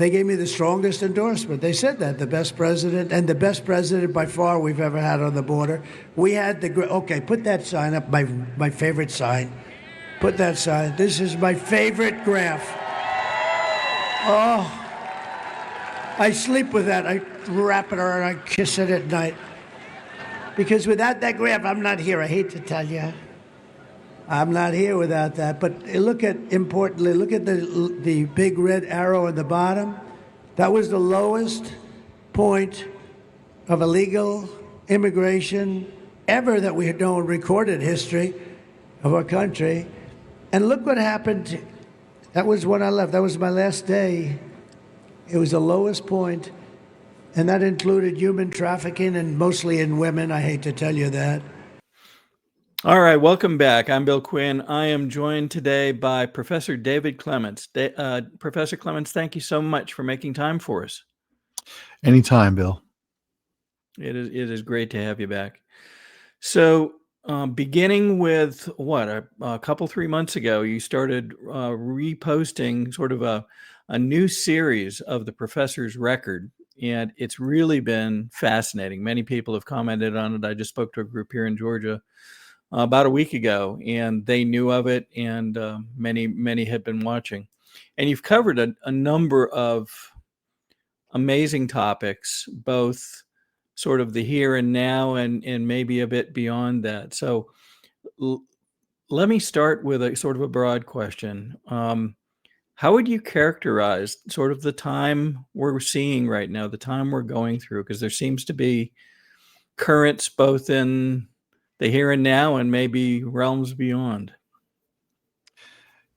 They gave me the strongest endorsement. They said that, the best president, and the best president by far we've ever had on the border. We had okay, put that sign up, my favorite sign. Put that sign. This is my favorite graph. Oh, I sleep with that. I wrap it around, I kiss it at night. Because without that graph, I'm not here. I hate to tell you. I'm not here without that. But importantly, look at the big red arrow at the bottom. That was the lowest point of illegal immigration ever that we had known in recorded history of our country. And look what happened. That was when I left. That was my last day. It was the lowest point, and that included human trafficking, and mostly in women. I hate to tell you that. All right, welcome back. I'm Bill Quinn. I am joined today by Professor David Clements. Professor Clements, thank you so much for making time for us. Anytime, Bill. It is great to have you back. So, beginning with a couple 3 months ago, you started reposting sort of a new series of the professor's record, and it's really been fascinating. Many people have commented on it. I just spoke to a group here in Georgia about a week ago, and they knew of it, and many had been watching. And you've covered a number of amazing topics, both sort of the here and now and maybe a bit beyond that. So let me start with a sort of a broad question. How would you characterize sort of the time we're seeing right now, the time we're going through? Because there seems to be currents both in the here and now and maybe realms beyond.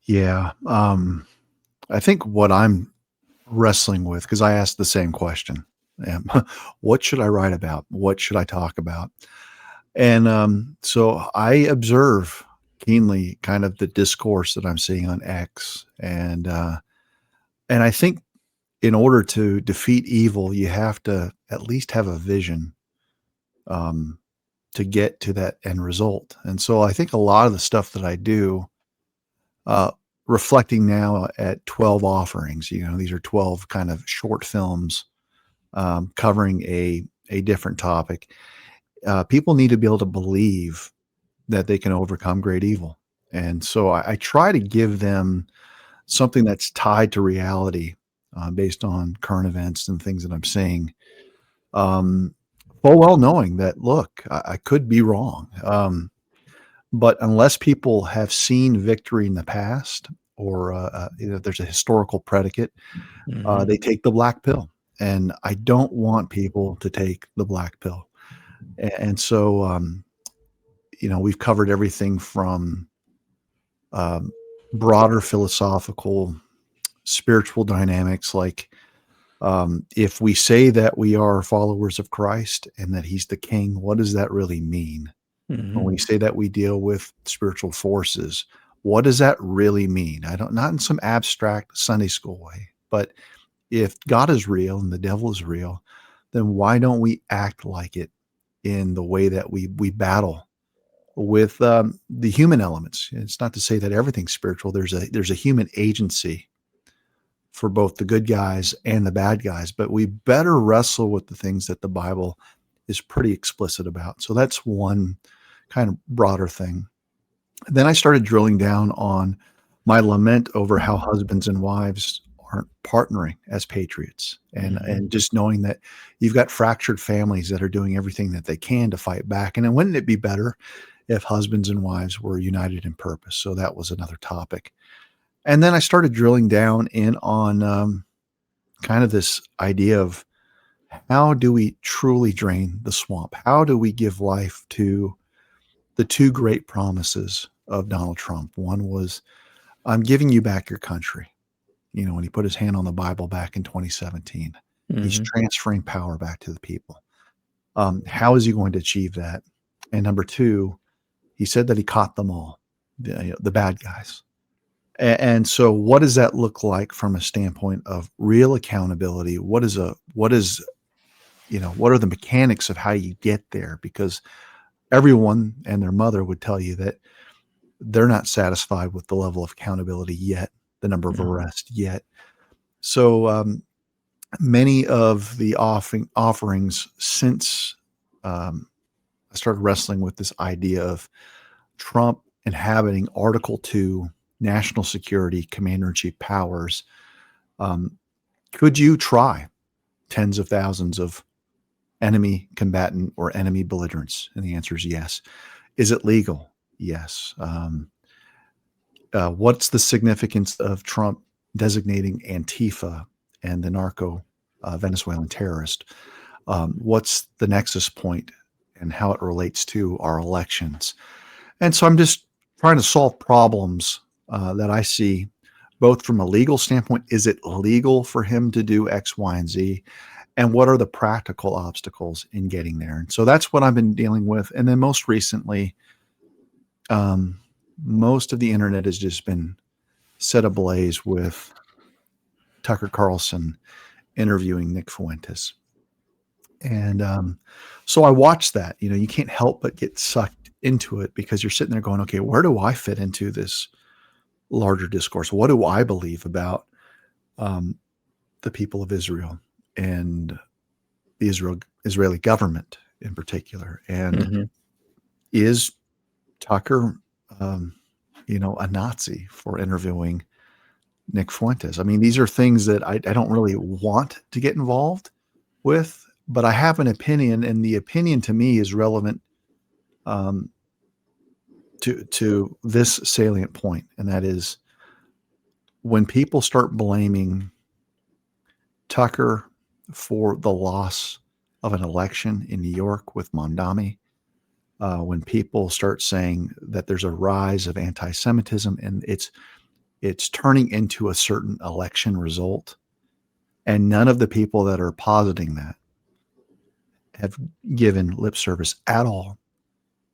Yeah. I think what I'm wrestling with, because I asked the same question, what should I write about? What should I talk about? And so I observe keenly kind of the discourse that I'm seeing on X. And I think in order to defeat evil, you have to at least have a vision to get to that end result. And so I think a lot of the stuff that I do, reflecting now at 12 offerings, these are 12 kind of short films covering a different topic. People need to be able to believe that they can overcome great evil. And so I try to give them something that's tied to reality based on current events and things that I'm seeing. Full well knowing that, look, I could be wrong. But unless people have seen victory in the past or there's a historical predicate, they take the black pill. And I don't want people to take the black pill. And so, we've covered everything from broader philosophical, spiritual dynamics, like if we say that we are followers of Christ and that he's the king, what does that really mean? When we say that we deal with spiritual forces, what does that really mean? Not in some abstract Sunday school way, but if God is real and the devil is real, then why don't we act like it in the way that we battle with the human elements? It's not to say that everything's spiritual. There's a human agency for both the good guys and the bad guys, but we better wrestle with the things that the Bible is pretty explicit about. So that's one kind of broader thing. Then I started drilling down on my lament over how husbands and wives aren't partnering as patriots, and just knowing that you've got fractured families that are doing everything that they can to fight back. And then wouldn't it be better if husbands and wives were united in purpose? So that was another topic. And then I started drilling down in on kind of this idea of how do we truly drain the swamp? How do we give life to the two great promises of Donald Trump? One was, I'm giving you back your country. When he put his hand on the Bible back in 2017, he's transferring power back to the people. How is he going to achieve that? And number two, he said that he caught them all, the bad guys. And so what does that look like from a standpoint of real accountability? What are the mechanics of how you get there? Because everyone and their mother would tell you that they're not satisfied with the level of accountability yet, the number of arrests yet. So many of the offerings since I started wrestling with this idea of Trump inhabiting Article 2 national security commander-in-chief powers. Could you try tens of thousands of enemy combatant or enemy belligerents? And the answer is yes. Is it legal? Yes. What's the significance of Trump designating Antifa and the narco Venezuelan terrorist? What's the nexus point and how it relates to our elections? And so I'm just trying to solve problems that I see, both from a legal standpoint. Is it legal for him to do X, Y, and Z? And what are the practical obstacles in getting there? And so that's what I've been dealing with. And then most recently, most of the internet has just been set ablaze with Tucker Carlson interviewing Nick Fuentes. And so I watched that. You know, you can't help but get sucked into it because you're sitting there going, okay, where do I fit into this larger discourse? What do I believe about the people of Israel and the Israeli government in particular? And is Tucker, a Nazi for interviewing Nick Fuentes? I mean, these are things that I don't really want to get involved with, but I have an opinion, and the opinion to me is relevant to this salient point, and that is when people start blaming Tucker for the loss of an election in New York with Mamdani, when people start saying that there's a rise of anti-Semitism and it's turning into a certain election result, and none of the people that are positing that have given lip service at all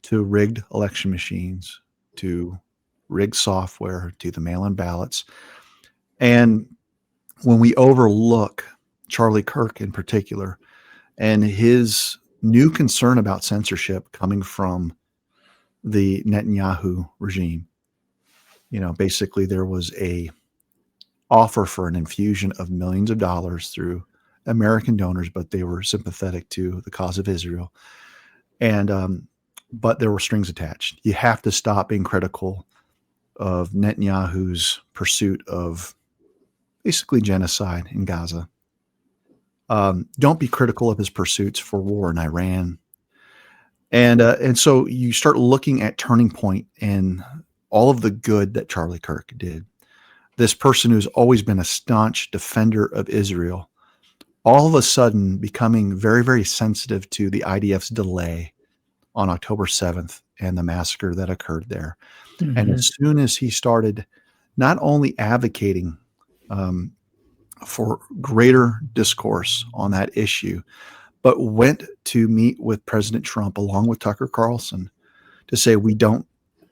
to rigged election machines, to rigged software, to the mail-in ballots. And when we overlook Charlie Kirk in particular and his new concern about censorship coming from the Netanyahu regime, basically there was a offer for an infusion of millions of dollars through American donors, but they were sympathetic to the cause of Israel. And, but there were strings attached. You have to stop being critical of Netanyahu's pursuit of basically genocide in Gaza. Don't be critical of his pursuits for war in Iran. And so you start looking at Turning Point and all of the good that Charlie Kirk did. This person who's always been a staunch defender of Israel, all of a sudden becoming very, very sensitive to the IDF's delay on October 7th and the massacre that occurred there. And as soon as he started not only advocating for greater discourse on that issue, but went to meet with President Trump along with Tucker Carlson to say, we don't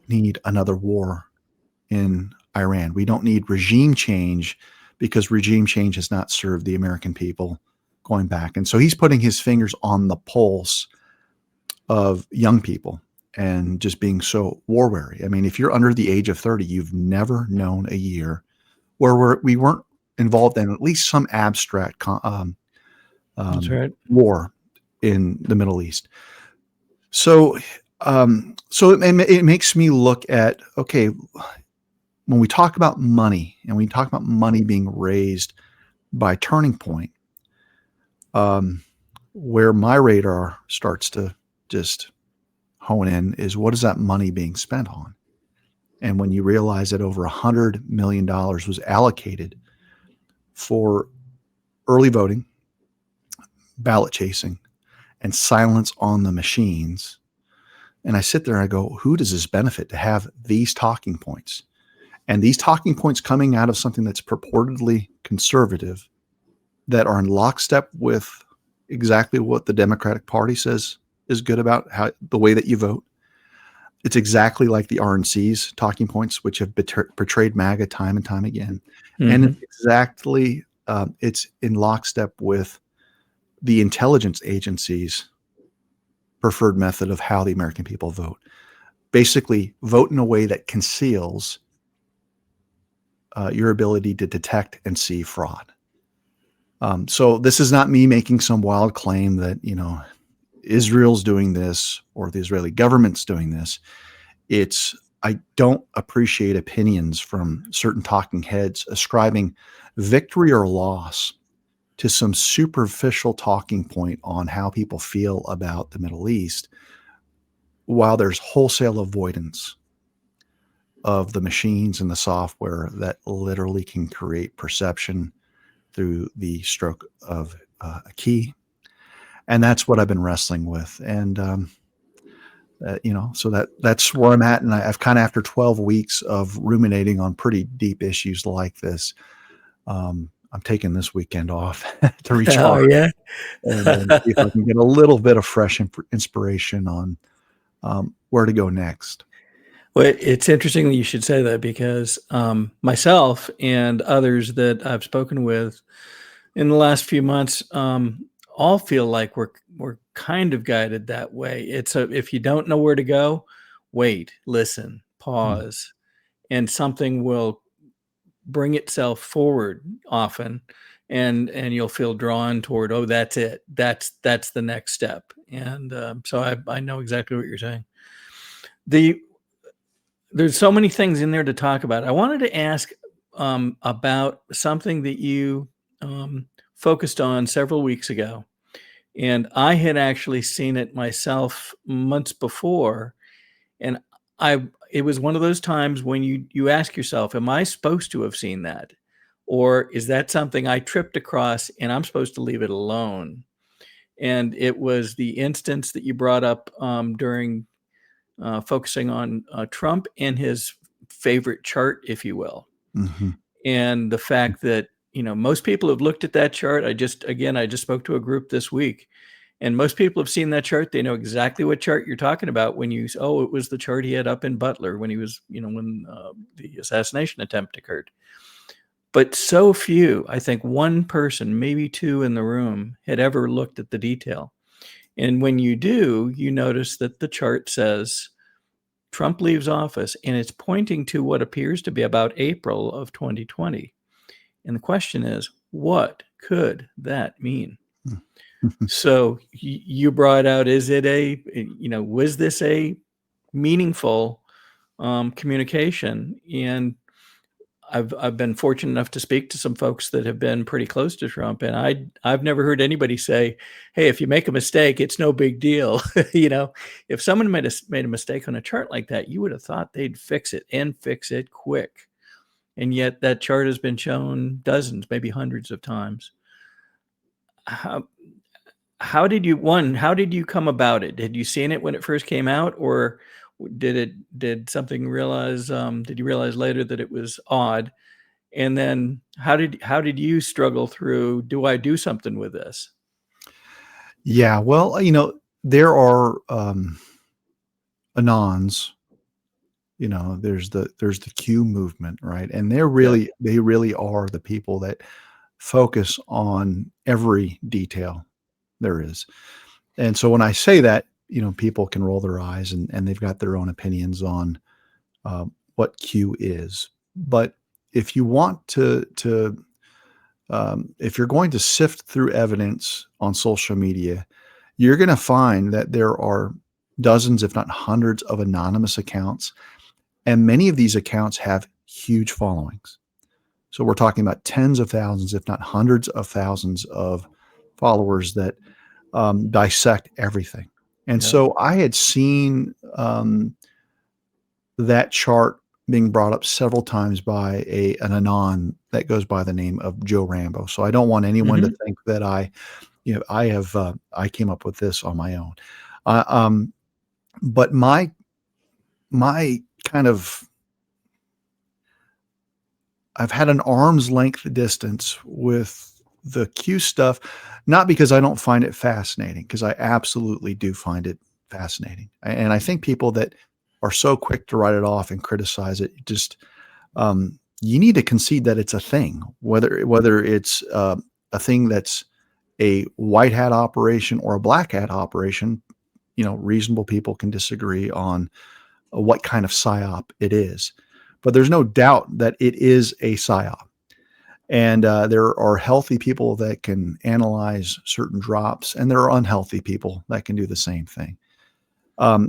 need another war in Iran. We don't need regime change because regime change has not served the American people going back. And so he's putting his fingers on the pulse of young people and just being so war weary. I mean, if you're under the age of 30, you've never known a year where we weren't involved in at least some abstract That's right. war in the Middle East. So it makes me look at, okay, when we talk about money and we talk about money being raised by Turning Point, where my radar starts to just hone in is, what is that money being spent on? And when you realize that over $100 million was allocated for early voting, ballot chasing, and silence on the machines, and I sit there and I go, who does this benefit to have these talking points? And these talking points coming out of something that's purportedly conservative, that are in lockstep with exactly what the Democratic Party says is good about the way that you vote. It's exactly like the RNC's talking points, which have portrayed MAGA time and time again. And it's exactly, it's in lockstep with the intelligence agencies' preferred method of how the American people vote. Basically, vote in a way that conceals your ability to detect and see fraud. So this is not me making some wild claim that, Israel's doing this or the Israeli government's doing this. I don't appreciate opinions from certain talking heads ascribing victory or loss to some superficial talking point on how people feel about the Middle East, while there's wholesale avoidance of the machines and the software that literally can create perception through the stroke of a key. And that's what I've been wrestling with. And, so that's where I'm at. And I've kind of, after 12 weeks of ruminating on pretty deep issues like this, I'm taking this weekend off to recharge. Oh, yeah. and see if I can get a little bit of fresh inspiration on where to go next. Well, it's interesting that you should say that, because myself and others that I've spoken with in the last few months all feel like we're kind of guided that way. If you don't know where to go, wait, listen, pause, and something will bring itself forward often, and you'll feel drawn toward, oh, that's it. That's the next step. And so I know exactly what you're saying. There's so many things in there to talk about. I wanted to ask about something that you focused on several weeks ago. And I had actually seen it myself months before. And it was one of those times when you ask yourself, am I supposed to have seen that? Or is that something I tripped across and I'm supposed to leave it alone? And it was the instance that you brought up during focusing on Trump and his favorite chart, if you will. Mm-hmm. And the fact that, most people have looked at that chart. I just spoke to a group this week, and most people have seen that chart. They know exactly what chart you're talking about when you, it was the chart he had up in Butler when he was, when the assassination attempt occurred. But so few, I think one person, maybe two in the room, had ever looked at the detail. And when you do, you notice that the chart says Trump leaves office, and it's pointing to what appears to be about April of 2020. And the question is, what could that mean? So you brought out, was this a meaningful communication? And I've been fortunate enough to speak to some folks that have been pretty close to Trump, and I've never heard anybody say, "Hey, if you make a mistake, it's no big deal." If someone made a mistake on a chart like that, you would have thought they'd fix it, and fix it quick. And yet that chart has been shown dozens, maybe hundreds of times. How did you come about it? Had you seen it when it first came out, or did you realize later that it was odd? And then how did you struggle through, do I do something with this? Yeah, well, there are anons. There's the Q movement, right? And they really are the people that focus on every detail there is. And so when I say that, people can roll their eyes and they've got their own opinions on what Q is. But if you want if you're going to sift through evidence on social media, you're going to find that there are dozens, if not hundreds, of anonymous accounts. And many of these accounts have huge followings. So we're talking about tens of thousands, if not hundreds of thousands of followers that dissect everything. And so I had seen that chart being brought up several times by an anon that goes by the name of Joe Rambo. So I don't want anyone to think that I came up with this on my own. But my kind of, I've had an arm's length distance with the Q stuff, not because I don't find it fascinating, because I absolutely do find it fascinating. And I think people that are so quick to write it off and criticize it, just you need to concede that it's a thing, whether it's a thing that's a white hat operation or a black hat operation. Reasonable people can disagree on what kind of psyop it is, but there's no doubt that it is a psyop. And there are healthy people that can analyze certain drops, and there are unhealthy people that can do the same thing.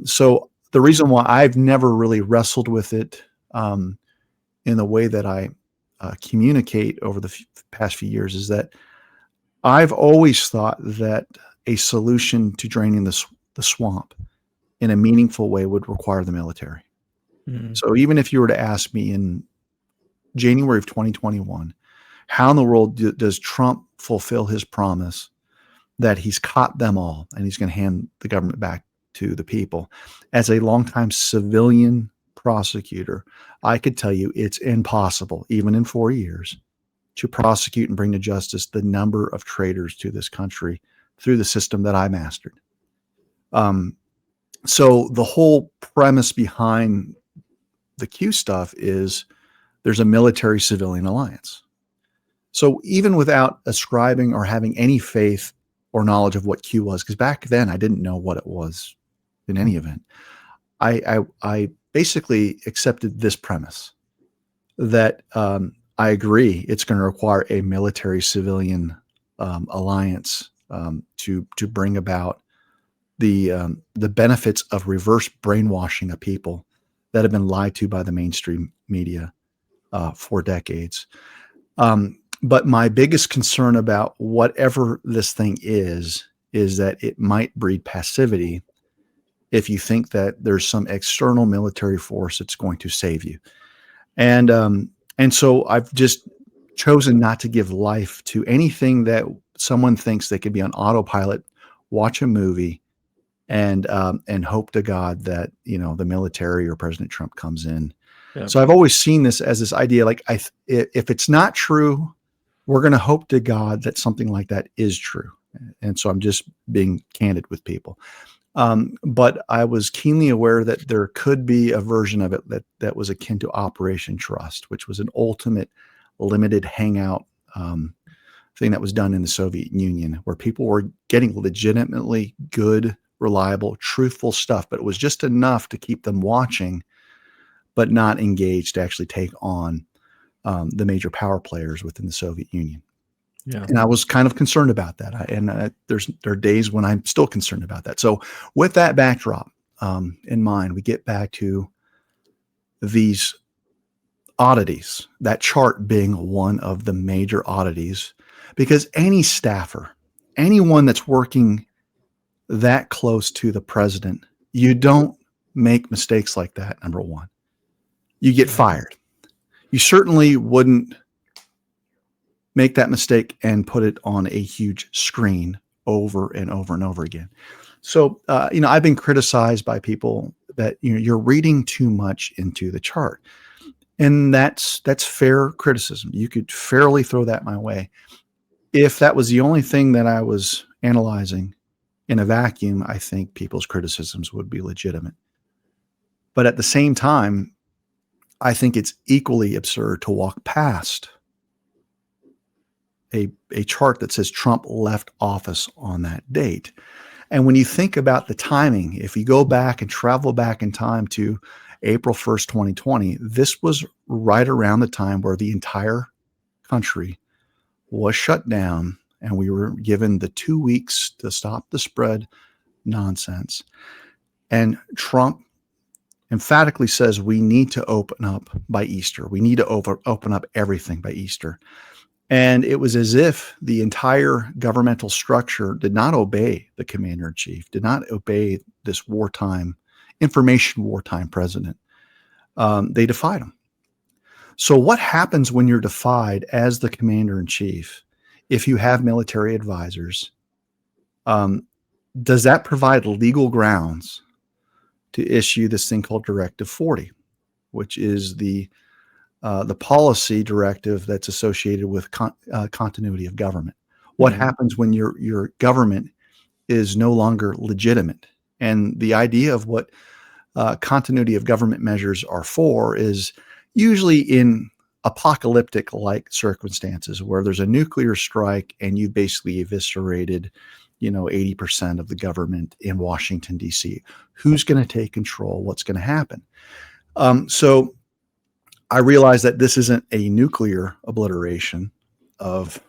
So the reason why I've never really wrestled with it in the way that I communicate over the past few years is that I've always thought that a solution to draining the swamp in a meaningful way would require the military. Mm-hmm. So even if you were to ask me in January of 2021, how in the world does Trump fulfill his promise that he's caught them all and he's going to hand the government back to the people? As a longtime civilian prosecutor, I could tell you it's impossible, even in 4 years, to prosecute and bring to justice the number of traitors to this country through the system that I mastered. So the whole premise behind the Q stuff is there's a military-civilian alliance. So even without ascribing or having any faith or knowledge of what Q was, because back then I didn't know what it was in any event, I basically accepted this premise that I agree it's going to require a military-civilian alliance to bring about the benefits of reverse brainwashing of people that have been lied to by the mainstream media for decades. But my biggest concern about whatever this thing is that it might breed passivity if you think that there's some external military force that's going to save you. And so I've just chosen not to give life to anything that someone thinks they could be on autopilot, watch a movie, and hope to God that, the military or President Trump comes in. Yeah. So I've always seen this as this idea, like if it's not true, we're going to hope to God that something like that is true. And so I'm just being candid with people. But I was keenly aware that there could be a version of it that was akin to Operation Trust, which was an ultimate limited hangout thing that was done in the Soviet Union, where people were getting legitimately good, reliable, truthful stuff, but it was just enough to keep them watching, but not engaged to actually take on the major power players within the Soviet Union. Yeah. And I was kind of concerned about that. There are days when I'm still concerned about that. So with that backdrop in mind, we get back to these oddities, that chart being one of the major oddities, because any staffer, anyone that's working that close to the president, you don't make mistakes like that, number one. You get fired. You certainly wouldn't make that mistake and put it on a huge screen over and over and over again. So, I've been criticized by people that, you're reading too much into the chart. And that's fair criticism. You could fairly throw that my way. If that was the only thing that I was analyzing in a vacuum, I think people's criticisms would be legitimate. But at the same time, I think it's equally absurd to walk past a chart that says Trump left office on that date. And when you think about the timing, if you go back and travel back in time to April 1st, 2020, this was right around the time where the entire country was shut down and we were given the 2 weeks to stop the spread nonsense. And Trump emphatically says we need to open up by Easter. We need to open up everything by Easter. And it was as if the entire governmental structure did not obey the commander-in-chief, did not obey this information wartime president. They defied him. So what happens when you're defied as the commander-in-chief, if you have military advisors? Does that provide legal grounds to issue this thing called Directive 40, which is the policy directive that's associated with continuity of government? What happens when your government is no longer legitimate? And the idea of what continuity of government measures are for is usually in apocalyptic-like circumstances where there's a nuclear strike and you basically eviscerated 80% of the government in Washington, D.C. Who's going to take control? What's going to happen? So I realize that this isn't a nuclear obliteration, of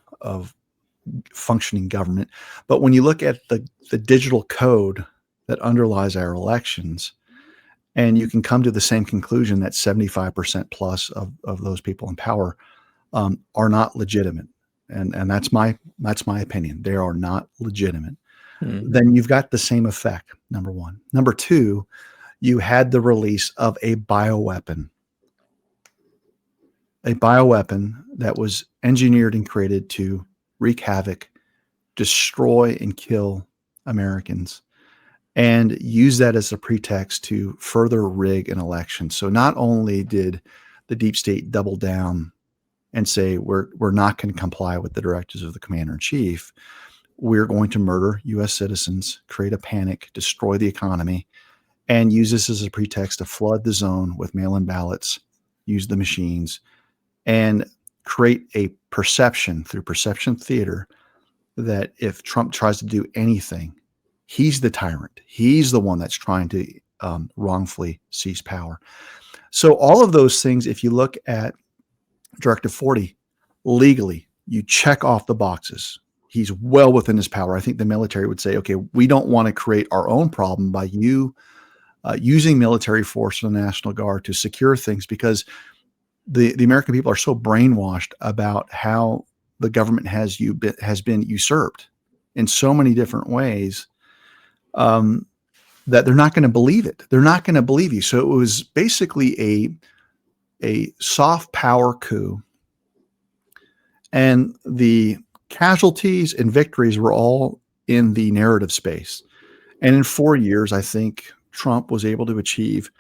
functioning government. But when you look at the digital code that underlies our elections, and you can come to the same conclusion that 75% plus of those people in power are not legitimate. And that's my opinion. They are not legitimate. Then you've got the same effect, number one. Number two, you had the release of a bioweapon that was engineered and created to wreak havoc, destroy and kill Americans, and use that as a pretext to further rig an election. So not only did the deep state double down and say, we're not going to comply with the directives of the commander in chief, we're going to murder U.S. citizens, create a panic, destroy the economy, and use this as a pretext to flood the zone with mail-in ballots, use the machines, and create a perception through perception theater that if Trump tries to do anything, he's the tyrant. He's the one that's trying to wrongfully seize power. So all of those things, if you look at Directive 40, legally, you check off the boxes. He's well within his power. I think the military would say, okay, we don't want to create our own problem by you using military force from the National Guard to secure things, because the American people are so brainwashed about how the government has been usurped in so many different ways that they're not going to believe it. They're not going to believe you. So it was basically a soft power coup, and the casualties and victories were all in the narrative space. And in 4 years, I think Trump was able to achieve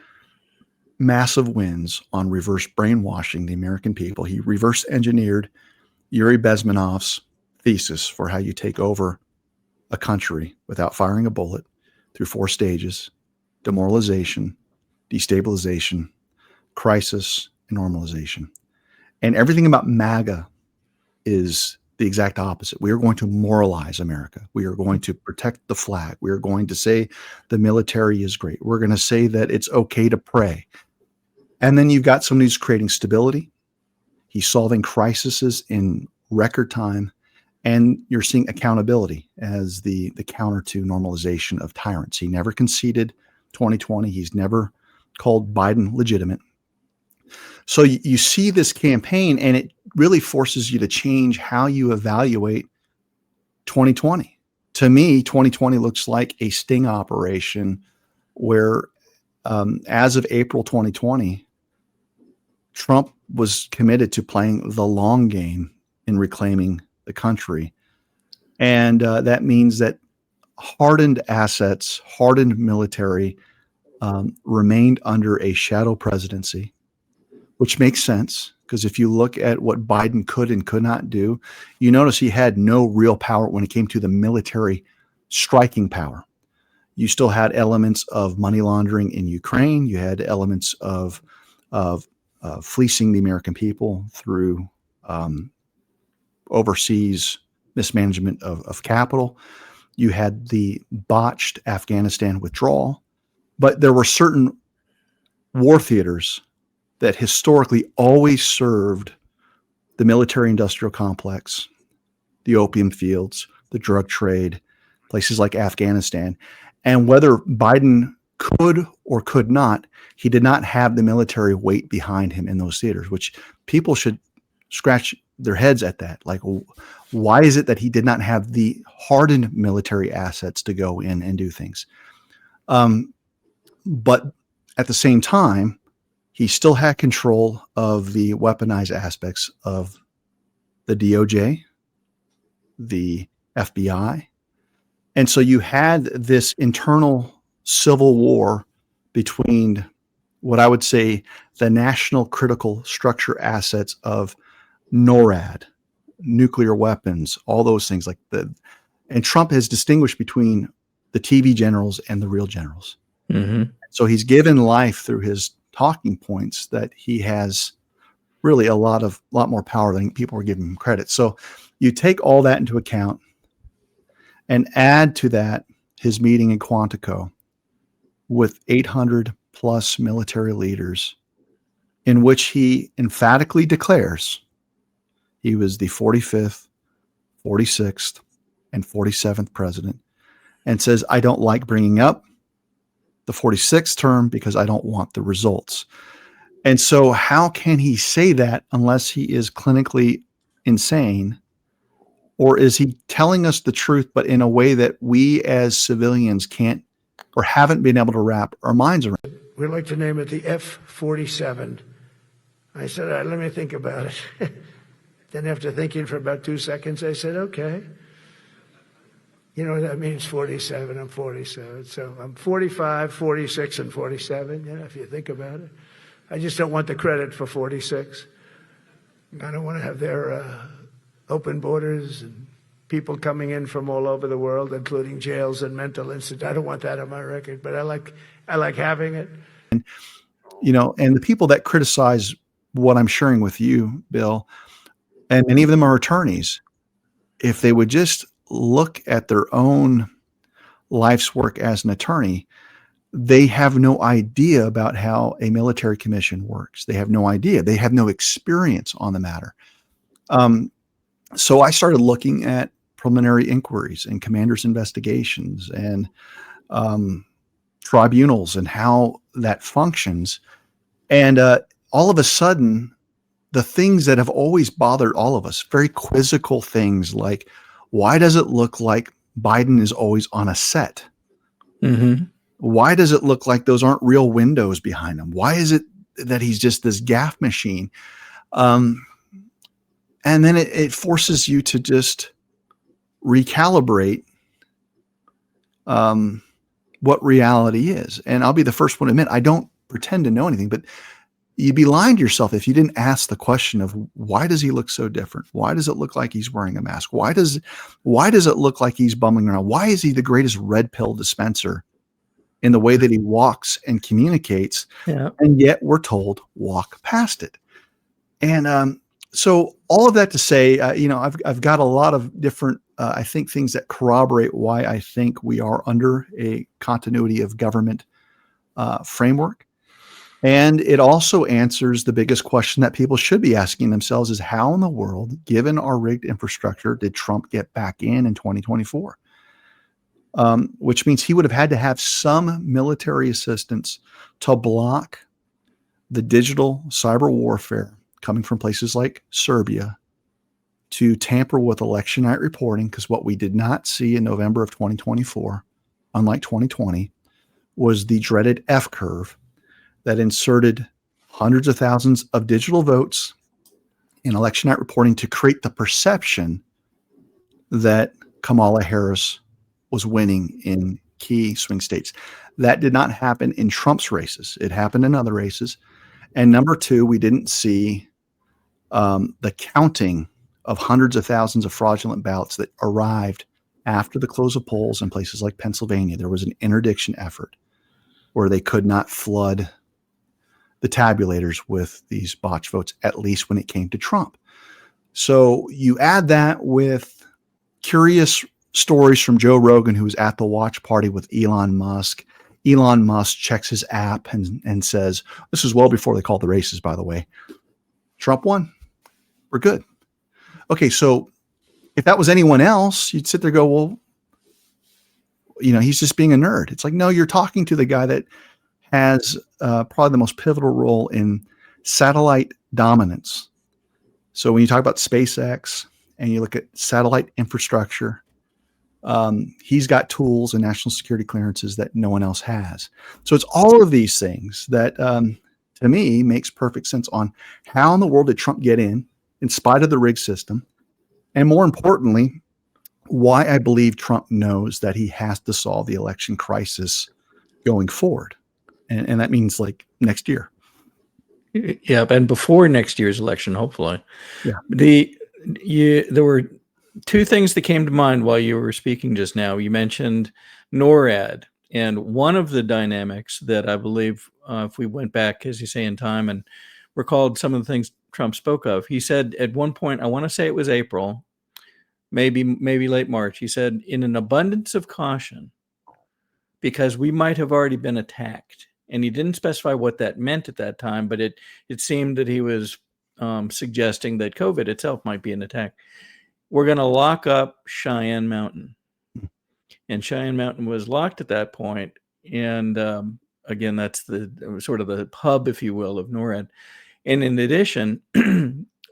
massive wins on reverse brainwashing the American people. He reverse engineered Yuri Bezmenov's thesis for how you take over a country without firing a bullet through 4 stages: demoralization, destabilization, crisis, and normalization. And everything about MAGA is the exact opposite. We are going to moralize America. We are going to protect the flag. We are going to say the military is great. We're going to say that it's okay to pray. And then you've got somebody who's creating stability. He's solving crises in record time. And you're seeing accountability as the counter to normalization of tyrants. He never conceded 2020. He's never called Biden legitimate. So you see this campaign, and it really forces you to change how you evaluate 2020. To me, 2020 looks like a sting operation where, as of April 2020, Trump was committed to playing the long game in reclaiming the country. And that means that hardened assets, hardened military remained under a shadow presidency, which makes sense, because if you look at what Biden could and could not do, you notice he had no real power when it came to the military striking power. You still had elements of money laundering in Ukraine. You had elements of fleecing the American people through overseas mismanagement of capital. You had the botched Afghanistan withdrawal, but there were certain war theaters that historically always served the military-industrial complex, the opium fields, the drug trade, places like Afghanistan. And whether Biden could or could not, he did not have the military weight behind him in those theaters, which people should scratch their heads at that. Like, why is it that he did not have the hardened military assets to go in and do things? But at the same time, he still had control of the weaponized aspects of the DOJ, the FBI. And so you had this internal civil war between what I would say the national critical structure assets of NORAD, nuclear weapons, all those things and Trump has distinguished between the TV generals and the real generals. Mm-hmm. So he's given life through his talking points that he has really a lot more power than people are giving him credit. So you take all that into account and add to that his meeting in Quantico with 800 plus military leaders, in which he emphatically declares He was the 45th, 46th, and 47th president, and says, I don't like bringing up the 46th term because I don't want the results. And so how can he say that unless he is clinically insane? Or is he telling us the truth, but in a way that we as civilians can't or haven't been able to wrap our minds around? We'd like to name it the F-47. I said, all right, let me think about it. Then after thinking for about 2 seconds, I said, okay. You know what that means, 47, I'm 47. So I'm 45, 46, and 47, if you think about it. I just don't want the credit for 46. I don't want to have their open borders and people coming in from all over the world, including jails and mental institutes. I don't want that on my record, but I like having it. And, and the people that criticize what I'm sharing with you, Bill, and many of them are attorneys, if they would just look at their own life's work as an attorney, they have no idea about how a military commission works. They have no idea. They have no experience on the matter. So I started looking at preliminary inquiries and commanders' investigations and tribunals and how that functions. And all of a sudden, the things that have always bothered all of us, very quizzical things like, why does it look like Biden is always on a set? Mm-hmm. Why does it look like those aren't real windows behind him? Why is it that he's just this gaffe machine? And then it forces you to just recalibrate what reality is. And I'll be the first one to admit, I don't pretend to know anything, but you'd be lying to yourself if you didn't ask the question of, why does he look so different? Why does it look like he's wearing a mask? Why does it look like he's bumming around? Why is he the greatest red pill dispenser in the way that he walks and communicates? Yeah. And yet we're told, walk past it. And so all of that to say, I've got a lot of different, I think, things that corroborate why I think we are under a continuity of government framework. And it also answers the biggest question that people should be asking themselves is, how in the world, given our rigged infrastructure, did Trump get back in 2024? Which means he would have had to have some military assistance to block the digital cyber warfare coming from places like Serbia to tamper with election night reporting, because what we did not see in November of 2024, unlike 2020, was the dreaded F curve that inserted hundreds of thousands of digital votes in election night reporting to create the perception that Kamala Harris was winning in key swing states. That did not happen in Trump's races. It happened in other races. And number two, we didn't see the counting of hundreds of thousands of fraudulent ballots that arrived after the close of polls in places like Pennsylvania. There was an interdiction effort where they could not flood the tabulators with these botched votes, at least when it came to Trump. So you add that with curious stories from Joe Rogan, who was at the watch party with Elon Musk. Elon Musk checks his app and says, this is well before they called the races, by the way, Trump won. We're good. Okay, so if that was anyone else, you'd sit there and go, well, he's just being a nerd. It's like, no, you're talking to the guy that has probably the most pivotal role in satellite dominance. So when you talk about SpaceX and you look at satellite infrastructure, he's got tools and national security clearances that no one else has. So it's all of these things that, to me, makes perfect sense on how in the world did Trump get in spite of the rigged system, and more importantly, why I believe Trump knows that he has to solve the election crisis going forward. And that means like next year. Yeah, and before next year's election, hopefully. Yeah. There were two things that came to mind while you were speaking just now. You mentioned NORAD, and one of the dynamics that I believe, if we went back, as you say, in time and recalled some of the things Trump spoke of, he said at one point, I want to say it was April, maybe late March, he said, in an abundance of caution, because we might have already been attacked. And he didn't specify what that meant at that time, but it seemed that he was suggesting that COVID itself might be an attack. We're going to lock up Cheyenne Mountain. And Cheyenne Mountain was locked at that point. And again, that's the sort of the hub, if you will, of NORAD. And in addition,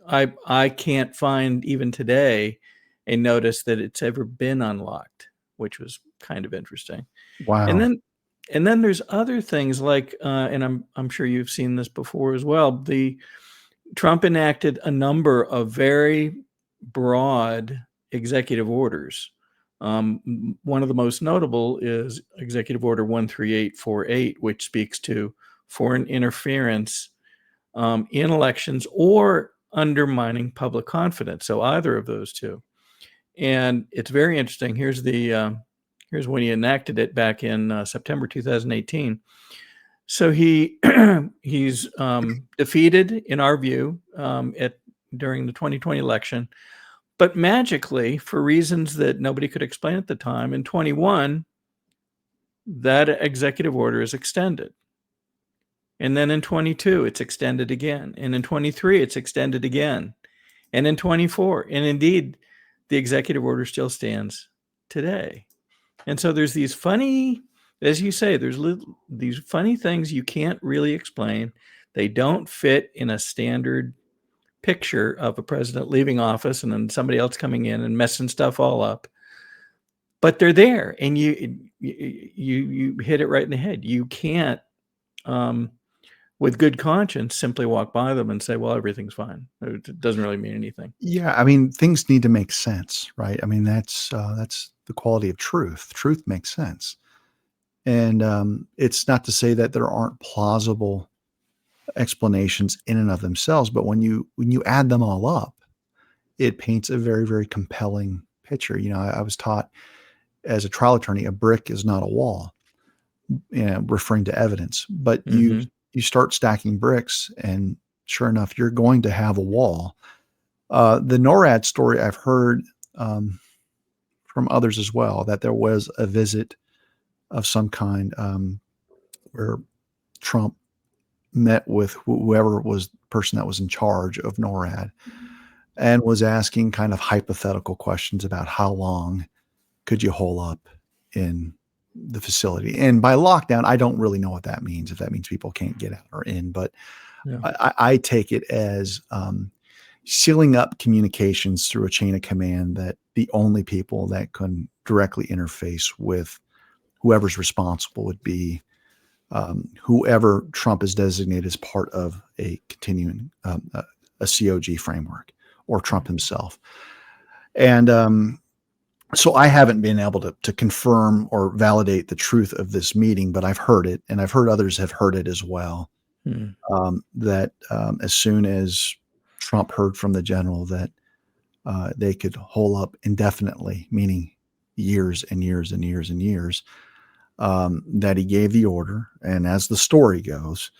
I can't find even today a notice that it's ever been unlocked, which was kind of interesting. Wow. And then there's other things like, and I'm sure you've seen this before as well. The Trump enacted a number of very broad executive orders. One of the most notable is Executive Order 13848, which speaks to foreign interference in elections or undermining public confidence. So either of those two. And it's very interesting. Here's when he enacted it back in September 2018. So he's defeated, in our view, during the 2020 election. But magically, for reasons that nobody could explain at the time, in 21, that executive order is extended. And then in 22, it's extended again. And in 23, it's extended again. And in 24, and indeed, the executive order still stands today. And so there's these funny, as you say, there's these funny things you can't really explain. They don't fit in a standard picture of a president leaving office and then somebody else coming in and messing stuff all up. But they're there, and you hit it right in the head. You can't, with good conscience, simply walk by them and say, well, everything's fine. It doesn't really mean anything. Yeah, I mean, things need to make sense, right? I mean, that's the quality of truth. Truth makes sense. And it's not to say that there aren't plausible explanations in and of themselves, but when you add them all up, it paints a very, very compelling picture. You know, I was taught as a trial attorney, a brick is not a wall, referring to evidence, but you start stacking bricks and sure enough, you're going to have a wall. The NORAD story I've heard from others as well, that there was a visit of some kind where Trump met with whoever was the person that was in charge of NORAD and was asking kind of hypothetical questions about how long could you hole up in the facility. And by lockdown, I don't really know what that means, if that means people can't get out or in, but yeah. I take it as sealing up communications through a chain of command that the only people that can directly interface with whoever's responsible would be whoever Trump is designated as part of a continuing, a COG framework, or Trump himself. And so I haven't been able to confirm or validate the truth of this meeting, but I've heard it, and I've heard others have heard it as well. That as soon as Trump heard from the general that they could hole up indefinitely, meaning years and years and years and years, that he gave the order. And as the story goes,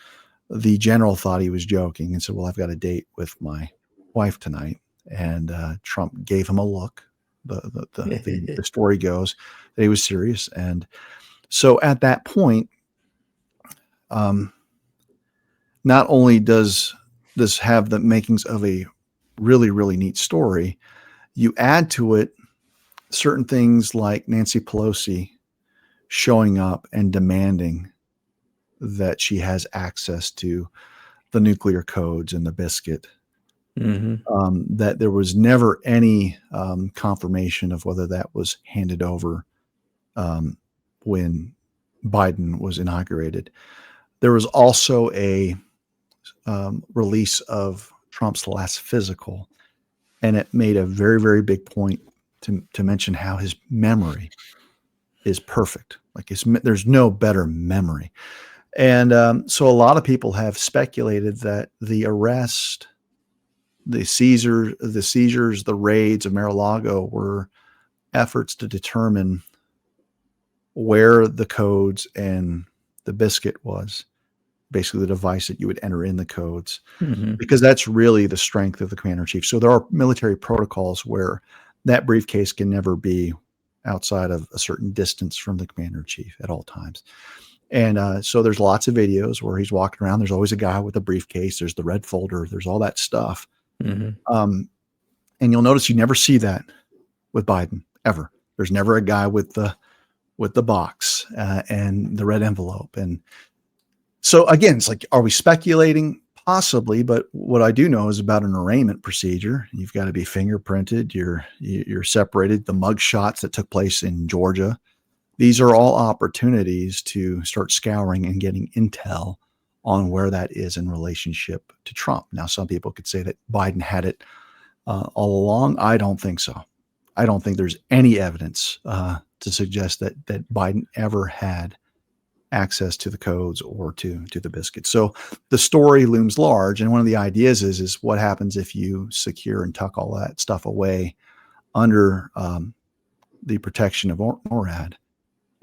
the general thought he was joking and said, well, I've got a date with my wife tonight. And Trump gave him a look. The story goes that he was serious. And so at that point, not only does this have the makings of a really, really neat story, you add to it certain things like Nancy Pelosi showing up and demanding that she has access to the nuclear codes and the biscuit. That there was never any confirmation of whether that was handed over when Biden was inaugurated. There was also a release of Trump's last physical, and it made a very, very big point to mention how his memory is perfect. Like there's no better memory. And so a lot of people have speculated that the arrest, the seizures, the raids of Mar-a-Lago were efforts to determine where the codes and the biscuit was, basically the device that you would enter in the codes, because that's really the strength of the commander-in-chief. So there are military protocols where that briefcase can never be outside of a certain distance from the commander-in-chief at all times. And so there's lots of videos where he's walking around. There's always a guy with a briefcase. There's the red folder. There's all that stuff. And you'll notice you never see that with Biden ever. There's never a guy with the box and the red envelope. And so again, it's like, are we speculating? Possibly, but what I do know is about an arraignment procedure. You've got to be fingerprinted. You're separated. The mug shots that took place in Georgia. These are all opportunities to start scouring and getting intel on where that is in relationship to Trump. Now, some people could say that Biden had it all along. I don't think so. I don't think there's any evidence to suggest that Biden ever had access to the codes or to the biscuits. So the story looms large. And one of the ideas is what happens if you secure and tuck all that stuff away under the protection of NORAD.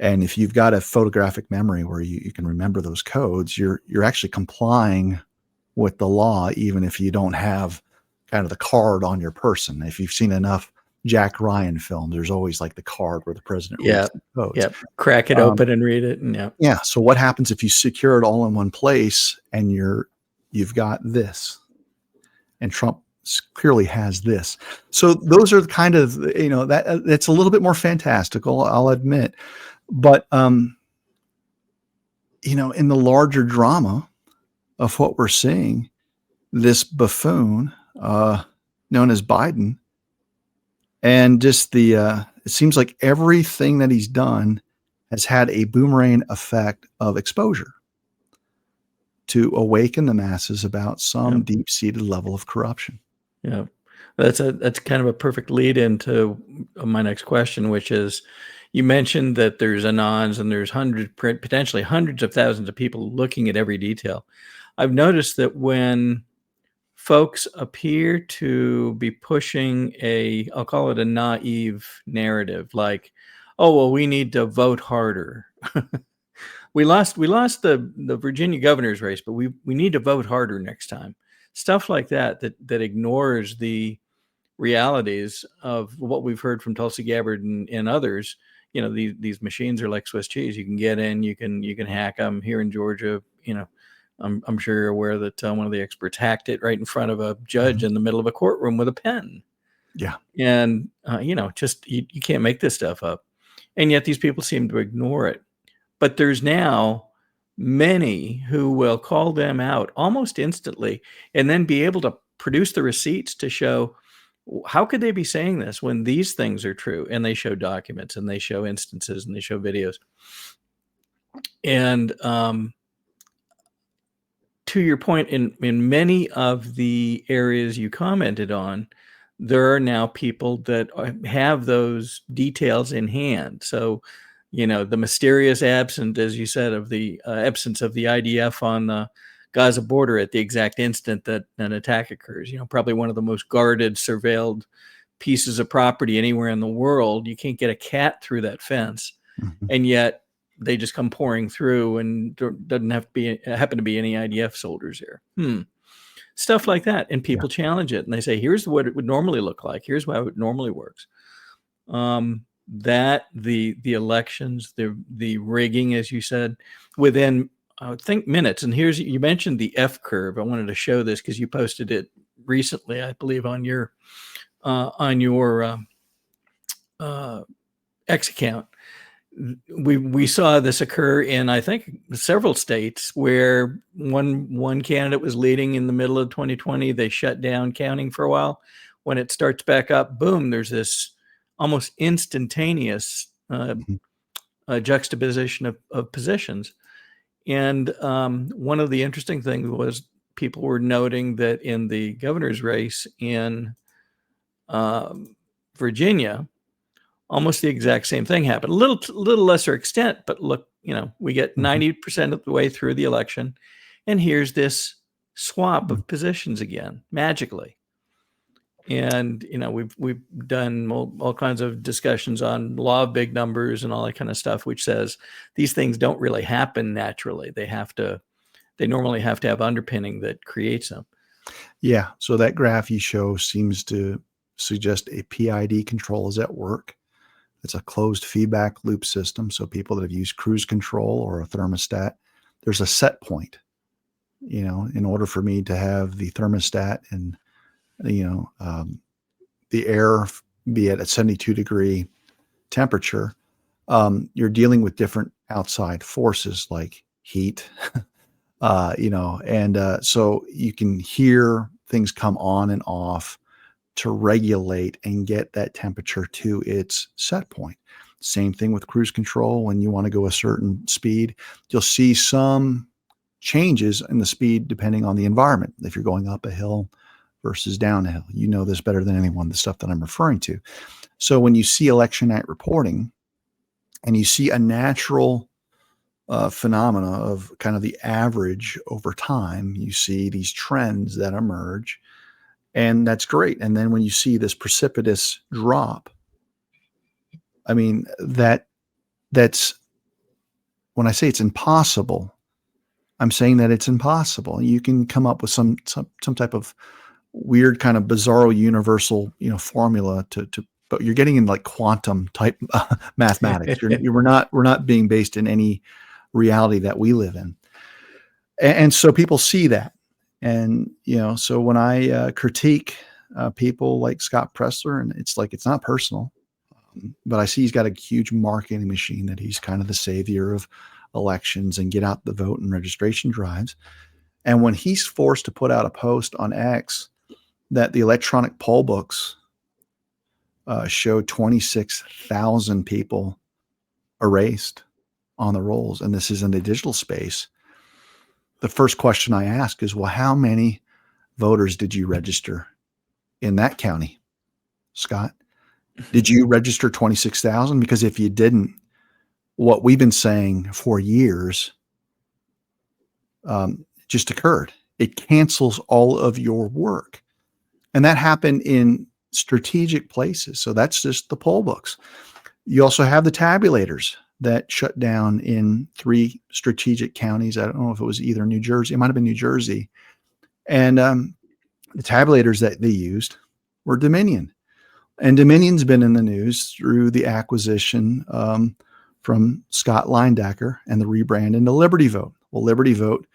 And if you've got a photographic memory where you can remember those codes, you're actually complying with the law, even if you don't have kind of the card on your person. If you've seen enough Jack Ryan films, there's always like the card where the president reads the codes. Yep. Crack it open and read it. And yeah. So what happens if you secure it all in one place and you've got this, and Trump clearly has this. So those are the kind of, that's a little bit more fantastical, I'll admit. But, in the larger drama of what we're seeing, this buffoon known as Biden, and just it seems like everything that he's done has had a boomerang effect of exposure to awaken the masses about some deep-seated level of corruption. Yeah, that's kind of a perfect lead into my next question, which is, you mentioned that there's anons and there's potentially hundreds of thousands of people looking at every detail. I've noticed that when folks appear to be pushing I'll call it a naive narrative, like, oh, well, we need to vote harder. we lost the Virginia governor's race, but we need to vote harder next time. Stuff like that ignores the realities of what we've heard from Tulsi Gabbard and others. These machines are like Swiss cheese. You can get in, you can hack them. Here in Georgia, I'm sure you're aware that one of the experts hacked it right in front of a judge in the middle of a courtroom with a pen. Yeah. And, just you can't make this stuff up. And yet these people seem to ignore it. But there's now many who will call them out almost instantly and then be able to produce the receipts to show, how could they be saying this when these things are true? And they show documents and they show instances and they show videos. And, to your point, in many of the areas you commented on, there are now people that have those details in hand. So, the mysterious absence, as you said, of the absence of the IDF on the Gaza border at the exact instant that an attack occurs. Probably one of the most guarded, surveilled pieces of property anywhere in the world. You can't get a cat through that fence, and yet they just come pouring through, and there doesn't happen to be any IDF soldiers there. Stuff like that. And people challenge it, and they say, here's what it would normally look like. Here's how it normally works. That the elections, the rigging, as you said, within, I think, minutes. And you mentioned the F curve. I wanted to show this because you posted it recently, I believe, on your X account. We saw this occur in, I think, several states where one candidate was leading in the middle of 2020. They shut down counting for a while. When it starts back up, boom, there's this almost instantaneous juxtaposition of positions. And one of the interesting things was people were noting that in the governor's race in Virginia, almost the exact same thing happened. A little lesser extent, but look, we get 90% of the way through the election, and here's this swap of positions again, magically. And we've done all kinds of discussions on law of big numbers and all that kind of stuff, which says these things don't really happen naturally. They normally have to have underpinning that creates them. Yeah. So that graph you show seems to suggest a PID control is at work. It's a closed feedback loop system. So people that have used cruise control or a thermostat, there's a set point, in order for me to have the thermostat and, the air be at a 72-degree temperature. You're dealing with different outside forces like heat, so you can hear things come on and off to regulate and get that temperature to its set point. Same thing with cruise control. When you want to go a certain speed, you'll see some changes in the speed depending on the environment. If you're going up a hill versus down a hill, you know this better than anyone, the stuff that I'm referring to. So when you see election night reporting and you see a natural phenomena of kind of the average over time, you see these trends that emerge, and that's great. And then when you see this precipitous drop, I mean, that's when I say it's impossible, I'm saying that it's impossible. You can come up with some type of weird kind of bizarro universal, formula but you're getting in like quantum type mathematics. We're not being based in any reality that we live in. And so people see that. And, so when I critique people like Scott Presler, and it's not personal, but I see he's got a huge marketing machine that he's kind of the savior of elections and get out the vote and registration drives. And when he's forced to put out a post on X that the electronic poll books showed 26,000 people erased on the rolls, and this is in the digital space, the first question I ask is, well, how many voters did you register in that county, Scott? Did you register 26,000? Because if you didn't, what we've been saying for years just occurred. It cancels all of your work. And that happened in strategic places. So that's just the poll books. You also have the tabulators that shut down in 3 strategic counties. I don't know if it was either New Jersey. It might have been New Jersey. And the tabulators that they used were Dominion. And Dominion's been in the news through the acquisition from Scott Leindecker and the rebrand into Liberty Vote. Well, Liberty Vote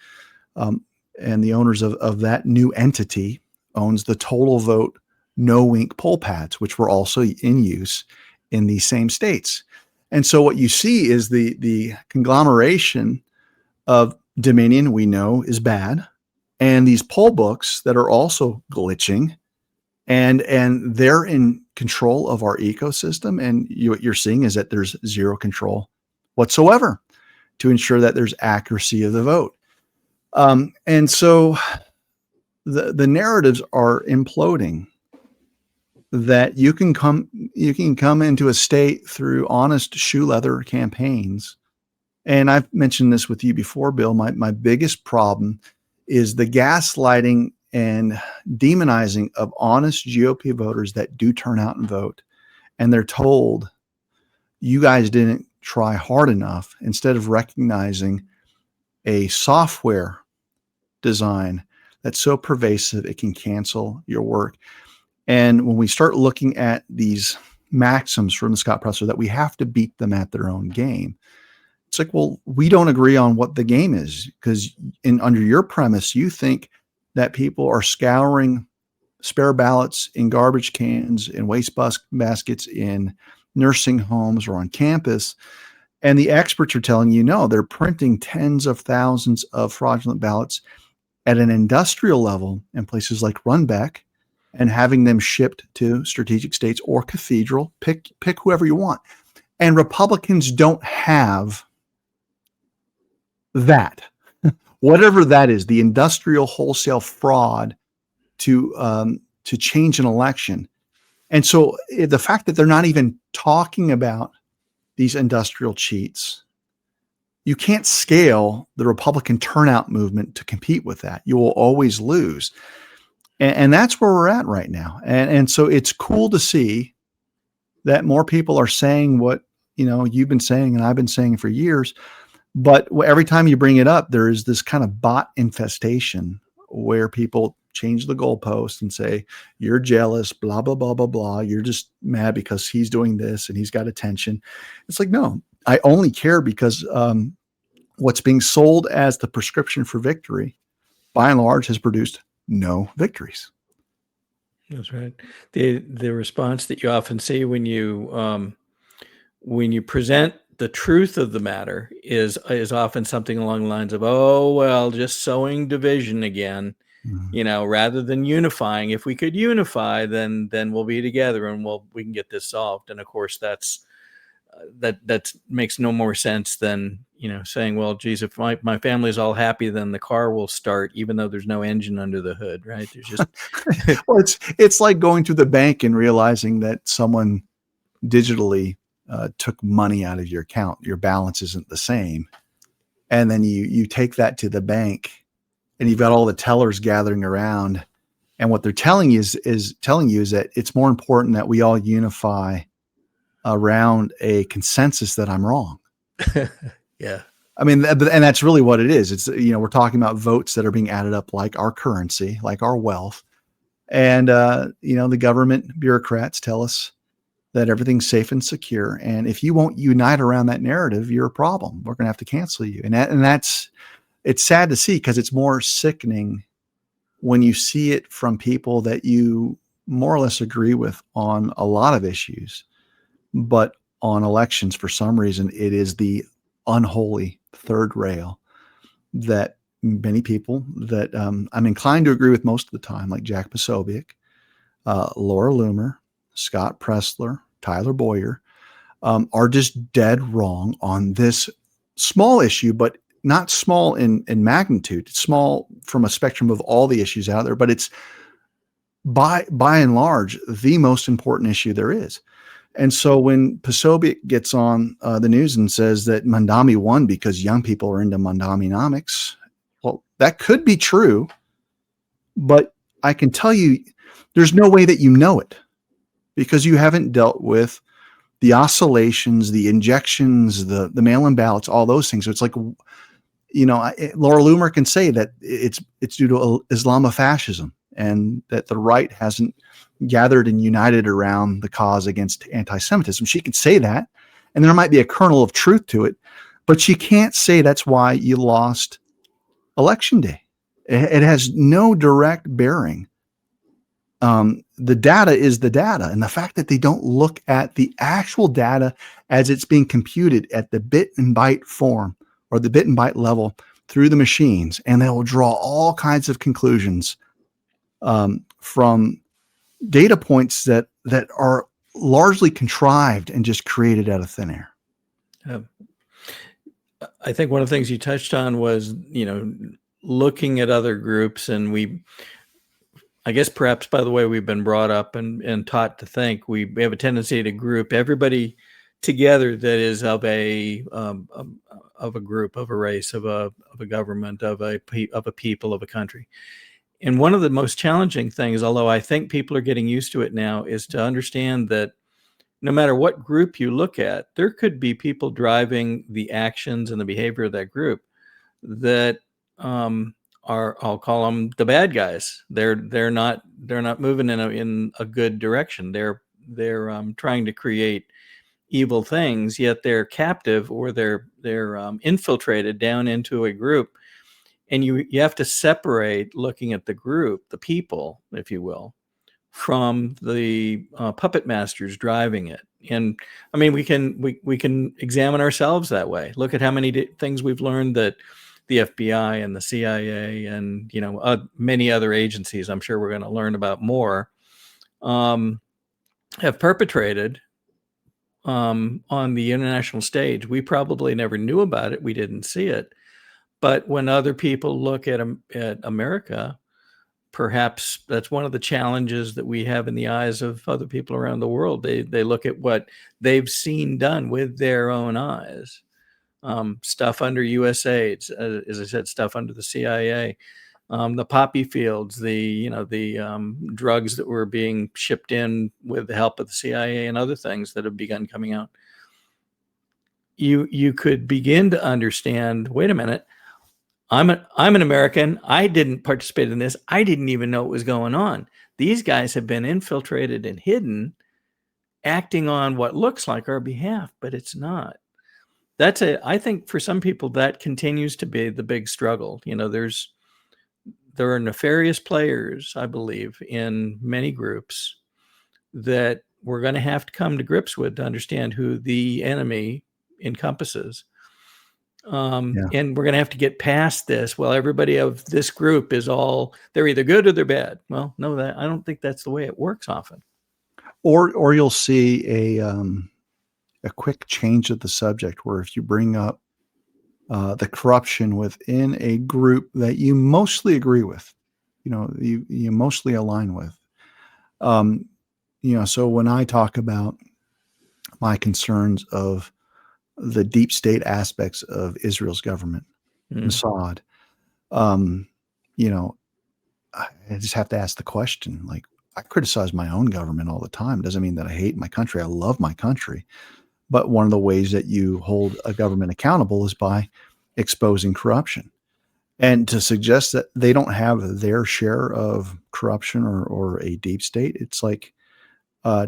and the owners of that new entity owns the Total Vote no-wink poll pads, which were also in use in these same states. And so what you see is the conglomeration of Dominion, we know, is bad, and these poll books that are also glitching, and they're in control of our ecosystem. And what you're seeing is that there's zero control whatsoever to ensure that there's accuracy of the vote. And so the narratives are imploding, that you can come into a state through honest shoe leather campaigns. And I've mentioned this with you before, Bill. My biggest problem is the gaslighting and demonizing of honest GOP voters that do turn out and vote. And they're told, you guys didn't try hard enough, instead of recognizing a software design that's so pervasive it can cancel your work. And when we start looking at these maxims from Scott Presler that we have to beat them at their own game, it's like, well, we don't agree on what the game is, because under your premise, you think that people are scouring spare ballots in garbage cans, in waste baskets, in nursing homes, or on campus. And the experts are telling you, no, they're printing tens of thousands of fraudulent ballots at an industrial level in places like Runbeck, and having them shipped to strategic states or Cathedral, pick whoever you want. And Republicans don't have that, whatever that is, the industrial wholesale fraud to change an election. And so the fact that they're not even talking about these industrial cheats, you can't scale the Republican turnout movement to compete with that. You will always lose. And that's where we're at right now. And so it's cool to see that more people are saying what, you've been saying and I've been saying for years. But every time you bring it up, there is this kind of bot infestation where people change the goalpost and say, you're jealous, blah, blah, blah, blah, blah. You're just mad because he's doing this and he's got attention. It's like, no, I only care because what's being sold as the prescription for victory, by and large, has produced no victories. That's right. The response that you often see when you present the truth of the matter is often something along the lines of, oh, well, just sowing division again, rather than unifying. If we could unify, then we'll be together and we can get this solved. And of course, that makes no more sense than, saying, well, geez, if my family's all happy, then the car will start, even though there's no engine under the hood, right? There's just well, it's like going to the bank and realizing that someone digitally took money out of your account. Your balance isn't the same. And then you take that to the bank and you've got all the tellers gathering around. And what they're telling you is that it's more important that we all unify around a consensus that I'm wrong. Yeah. I mean, and that's really what it is. It's, we're talking about votes that are being added up like our currency, like our wealth. And, the government bureaucrats tell us that everything's safe and secure. And if you won't unite around that narrative, you're a problem. We're going to have to cancel you. And it's sad to see, because it's more sickening when you see it from people that you more or less agree with on a lot of issues. But on elections, for some reason, it is the unholy third rail that many people that I'm inclined to agree with most of the time, like Jack Posobiec, Laura Loomer, Scott Pressler, Tyler Boyer, are just dead wrong on this small issue, but not small in magnitude. It's small from a spectrum of all the issues out there, but it's by and large the most important issue there is. And so when Posobiec gets on the news and says that Mandami won because young people are into Mandaminomics, well, that could be true, but I can tell you there's no way that you know it, because you haven't dealt with the oscillations, the injections, the mail-in ballots, all those things. So it's like, Laura Loomer can say that it's due to Islamofascism and that the right hasn't gathered and united around the cause against anti-Semitism. She can say that, and there might be a kernel of truth to it, but she can't say that's why you lost election day. It has no direct bearing. The data is the data, and the fact that they don't look at the actual data as it's being computed at the bit and byte form or the bit and byte level through the machines, and they will draw all kinds of conclusions from data points that are largely contrived and just created out of thin air. I think one of the things you touched on was, looking at other groups, and I guess perhaps by the way we've been brought up and taught to think, we have a tendency to group everybody together that is of a group, of a race, of a government, of a people, of a country. And one of the most challenging things, although I think people are getting used to it now, is to understand that no matter what group you look at, there could be people driving the actions and the behavior of that group that are, I'll call them the bad guys. They're not moving in a good direction. They're trying to create evil things, yet they're captive, or they're infiltrated down into a group. And you have to separate looking at the group, the people, if you will, from the puppet masters driving it. And I mean, we can examine ourselves that way. Look at how many things we've learned that the FBI and the CIA and many other agencies, I'm sure we're going to learn about more, have perpetrated on the international stage. We probably never knew about it. We didn't see it. But when other people look at America, perhaps that's one of the challenges that we have in the eyes of other people around the world. They look at what they've seen done with their own eyes. Stuff under USAID, as I said, stuff under the CIA, the poppy fields, the drugs that were being shipped in with the help of the CIA and other things that have begun coming out. You could begin to understand, wait a minute, I'm an American. I didn't participate in this. I didn't even know what was going on. These guys have been infiltrated and hidden, acting on what looks like our behalf, but it's not. I think for some people that continues to be the big struggle. There are nefarious players, I believe, in many groups that we're going to have to come to grips with to understand who the enemy encompasses. And we're going to have to get past this. Well, everybody of this group they're either good or they're bad. Well, no, I don't think that's the way it works often. Or you'll see a quick change of the subject where if you bring up the corruption within a group that you mostly agree with, you mostly align with, so when I talk about my concerns of the deep state aspects of Israel's government, Mossad, I just have to ask the question, like, I criticize my own government all the time. It doesn't mean that I hate my country. I love my country. But one of the ways that you hold a government accountable is by exposing corruption. And to suggest that they don't have their share of corruption or a deep state, it's like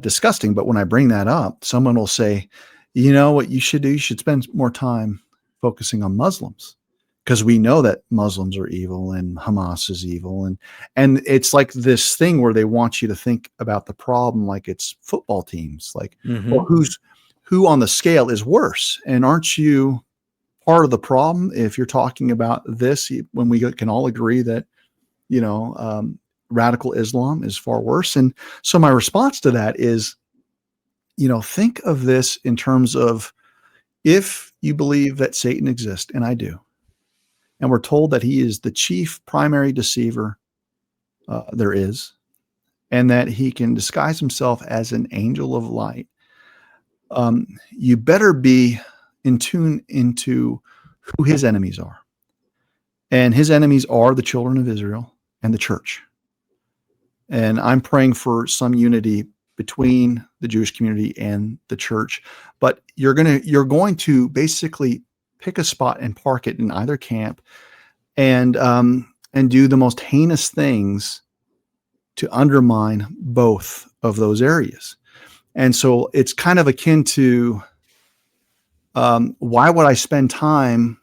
disgusting. But when I bring that up, someone will say, you know what you should do? You should spend more time focusing on Muslims, because we know that Muslims are evil and Hamas is evil. And it's like this thing where they want you to think about the problem like it's football teams. Like, well, who on the scale is worse? And aren't you part of the problem if you're talking about this, when we can all agree that, radical Islam is far worse? And so my response to that is, think of this in terms of, if you believe that Satan exists, and I do, and we're told that he is the chief primary deceiver there is, and that he can disguise himself as an angel of light, you better be in tune into who his enemies are. And his enemies are the children of Israel and the church. And I'm praying for some unity between the Jewish community and the church. But you're going to basically pick a spot and park it in either camp, and do the most heinous things to undermine both of those areas. And so it's kind of akin to, why would I spend time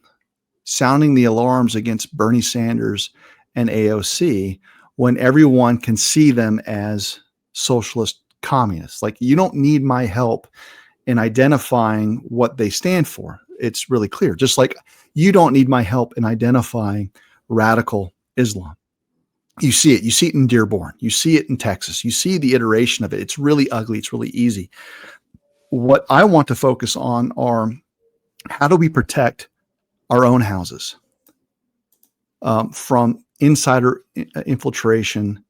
sounding the alarms against Bernie Sanders and AOC when everyone can see them as socialist communists? Like, you don't need my help in identifying what they stand for. It's really clear. Just like you don't need my help in identifying radical Islam. You see it. You see it in Dearborn. You see it in Texas. You see the iteration of it. It's really ugly. It's really easy. What I want to focus on are, how do we protect our own houses from insider infiltration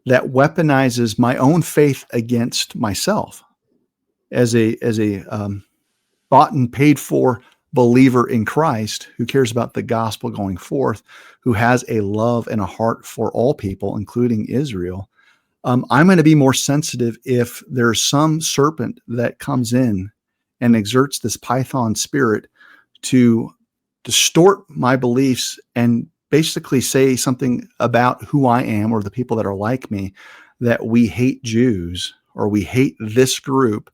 that weaponizes my own faith against myself as a bought and paid for believer in Christ, who cares about the gospel going forth, who has a love and a heart for all people, including Israel. I'm going to be more sensitive if there's some serpent that comes in and exerts this python spirit to distort my beliefs and basically say something about who I am or the people that are like me, that we hate Jews or we hate this group,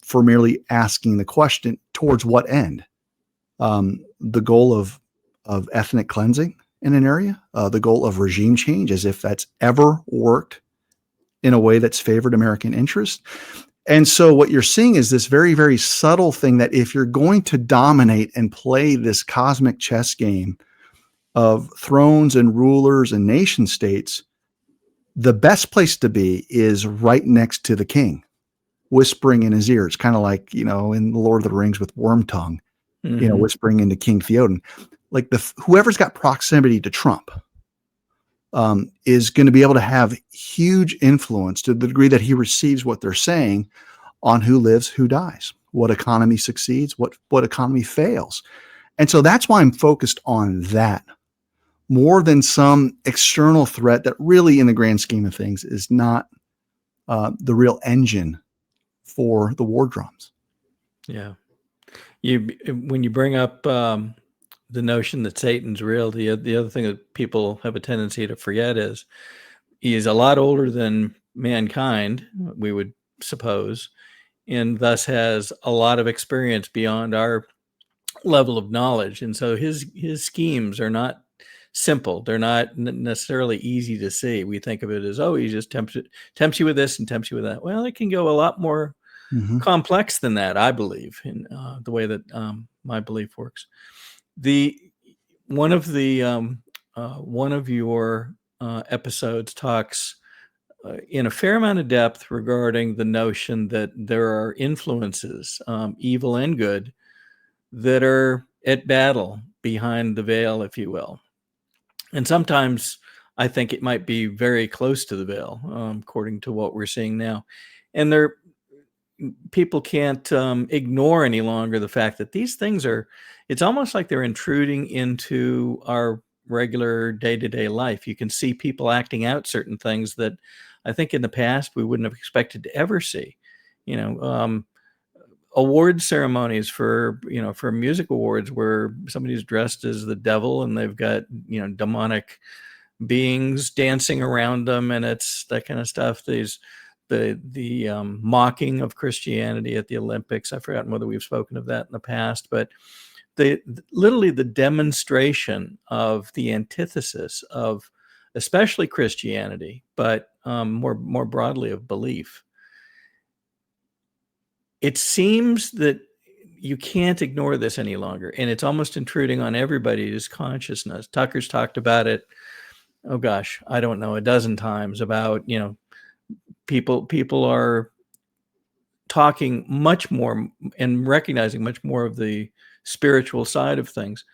for merely asking the question, towards what end? The goal of ethnic cleansing in an area, the goal of regime change, as if that's ever worked in a way that's favored American interest. And so what you're seeing is this very, very subtle thing, that if you're going to dominate and play this cosmic chess game of thrones and rulers and nation states, the best place to be is right next to the king, whispering in his ear. It's kind of like, in the Lord of the Rings with Wormtongue, whispering into King Theoden. Like, whoever's got proximity to Trump is going to be able to have huge influence, to the degree that he receives what they're saying, on who lives, who dies, what economy succeeds, what economy fails. And so that's why I'm focused on that, more than some external threat that really, in the grand scheme of things, is not the real engine for the war drums. Yeah. When you bring up the notion that Satan's real, the other thing that people have a tendency to forget is he is a lot older than mankind, we would suppose, and thus has a lot of experience beyond our level of knowledge. And so his schemes are not simple. They're not necessarily easy to see. We think of it as, oh, he just tempts you with this and tempts you with that. Well, it can go a lot more complex than that, I believe, in the way that my belief works. One of your episodes talks in a fair amount of depth regarding the notion that there are influences, evil and good, that are at battle behind the veil, if you will. And sometimes I think it might be very close to the veil, according to what we're seeing now. And people can't ignore any longer the fact that these things it's almost like they're intruding into our regular day-to-day life. You can see people acting out certain things that I think in the past we wouldn't have expected to ever see. Award ceremonies for music awards where somebody's dressed as the devil and they've got demonic beings dancing around them, and it's that kind of stuff. The mocking of Christianity at the Olympics. I've forgotten whether we've spoken of that in the past, but literally the demonstration of the antithesis of especially Christianity, but more broadly of belief. It seems that you can't ignore this any longer, and it's almost intruding on everybody's consciousness. Tucker's talked about it, oh gosh, I don't know, a dozen times about, people are talking much more and recognizing much more of the spiritual side of things.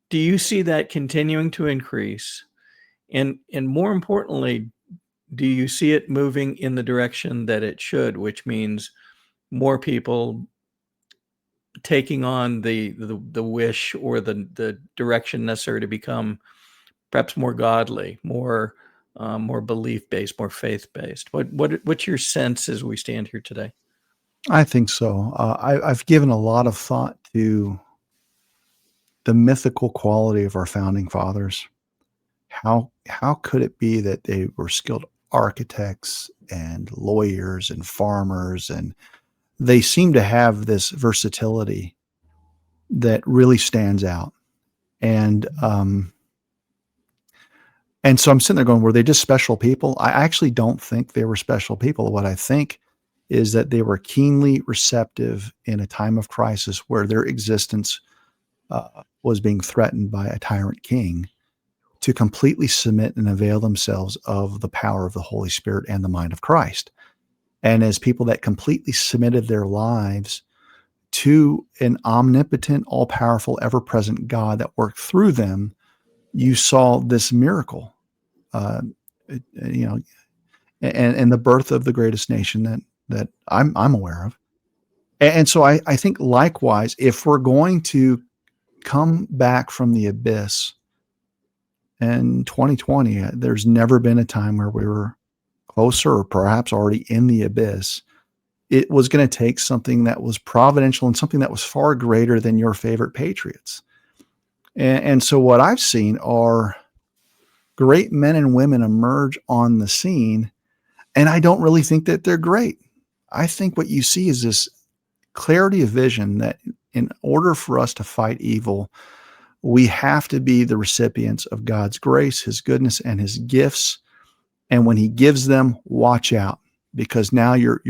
Do you see that continuing to increase? And more importantly, do you see it moving in the direction that it should, which means more people taking on the wish or the direction necessary to become perhaps more godly, more belief-based, more faith-based? What's your sense as we stand here today? I think so. I've given a lot of thought to the mythical quality of our founding fathers. How could it be that they were skilled architects and lawyers and farmers, and they seem to have this versatility that really stands out. And so I'm sitting there going, were they just special people? I actually don't think they were special people. What I think is that they were keenly receptive in a time of crisis where their existence was being threatened by a tyrant king, to completely submit and avail themselves of the power of the Holy Spirit and the mind of Christ. And as people that completely submitted their lives to an omnipotent, all-powerful, ever-present God that worked through them, you saw this miracle, and the birth of the greatest nation that I'm aware of. And so I think likewise, if we're going to come back from the abyss in 2020, there's never been a time where we were closer or perhaps already in the abyss. It was going to take something that was providential and something that was far greater than your favorite patriots. And so what I've seen are great men and women emerge on the scene, and I don't really think that they're great. I think what you see is this clarity of vision that in order for us to fight evil, we have to be the recipients of God's grace, his goodness, and his gifts. And when he gives them, watch out, because now you're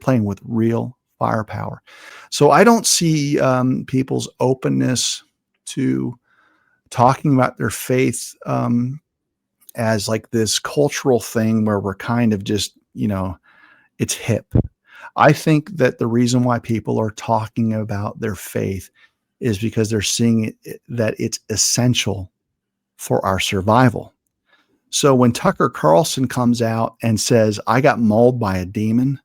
playing with real firepower. So I don't see people's openness to talking about their faith as like this cultural thing where we're kind of just, it's hip. I think that the reason why people are talking about their faith is because they're seeing that it's essential for our survival. So when Tucker Carlson comes out and says, I got mauled by a demon,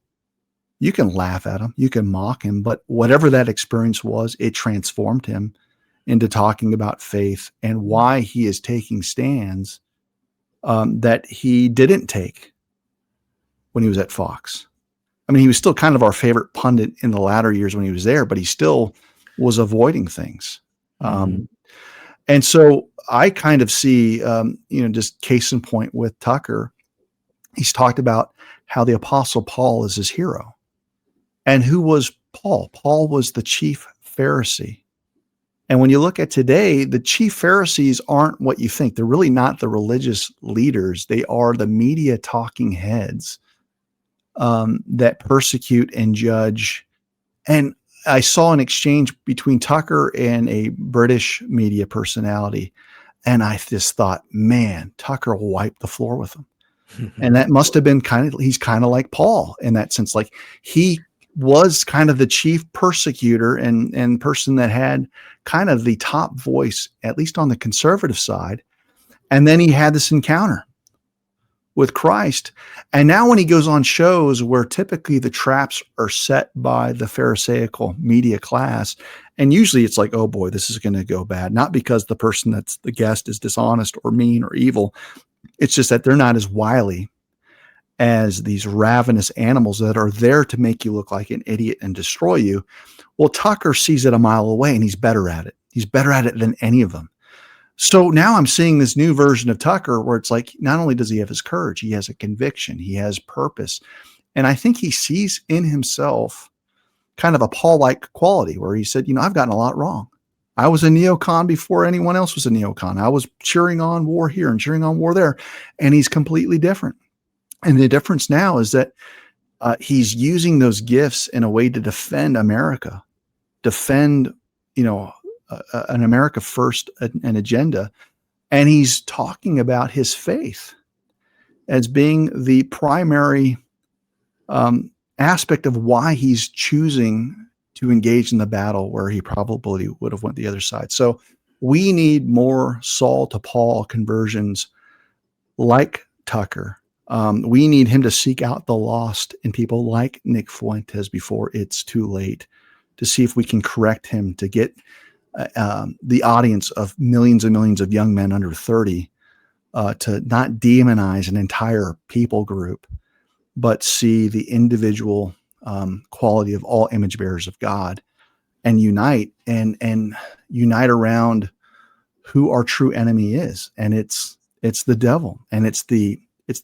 you can laugh at him, you can mock him, but whatever that experience was, it transformed him into talking about faith and why he is taking stands that he didn't take when he was at Fox. I mean, he was still kind of our favorite pundit in the latter years when he was there, but he still was avoiding things. And so I kind of see, just case in point with Tucker, he's talked about how the Apostle Paul is his hero. And who was Paul? Paul was the chief Pharisee. And when you look at today, the chief Pharisees aren't what you think. They're really not the religious leaders. They are the media talking heads that persecute and judge. And I saw an exchange between Tucker and a British media personality. And I just thought, man, Tucker will wipe the floor with him. And that must have been he's kind of like Paul in that sense. Like he was kind of the chief persecutor and person that had kind of the top voice, at least on the conservative side. And then he had this encounter with Christ. And now when he goes on shows where typically the traps are set by the Pharisaical media class, and usually it's like, oh boy, this is going to go bad. Not because the person that's the guest is dishonest or mean or evil. It's just that they're not as wily as these ravenous animals that are there to make you look like an idiot and destroy you. Well, Tucker sees it a mile away and he's better at it. He's better at it than any of them. So now I'm seeing this new version of Tucker where it's like, not only does he have his courage, he has a conviction, he has purpose. And I think he sees in himself kind of a Paul-like quality where he said, I've gotten a lot wrong. I was a neocon before anyone else was a neocon. I was cheering on war here and cheering on war there. And he's completely different. And the difference now is that he's using those gifts in a way to defend America, defend, an America first an agenda. And he's talking about his faith as being the primary aspect of why he's choosing to engage in the battle where he probably would have went the other side. So we need more Saul to Paul conversions like Tucker. We need him to seek out the lost in people like Nick Fuentes before it's too late, to see if we can correct him, to get the audience of millions and millions of young men under 30 to not demonize an entire people group, but see the individual quality of all image bearers of God and unite and unite around who our true enemy is. And it's the devil, and it's the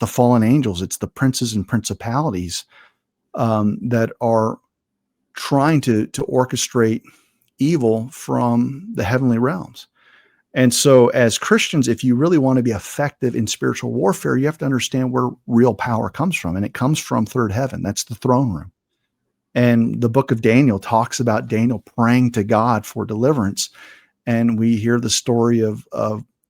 fallen angels. It's the princes and principalities that are trying to orchestrate evil from the heavenly realms. And so as Christians, if you really want to be effective in spiritual warfare, you have to understand where real power comes from. And it comes from third heaven. That's the throne room. And the book of Daniel talks about Daniel praying to God for deliverance. And we hear the story of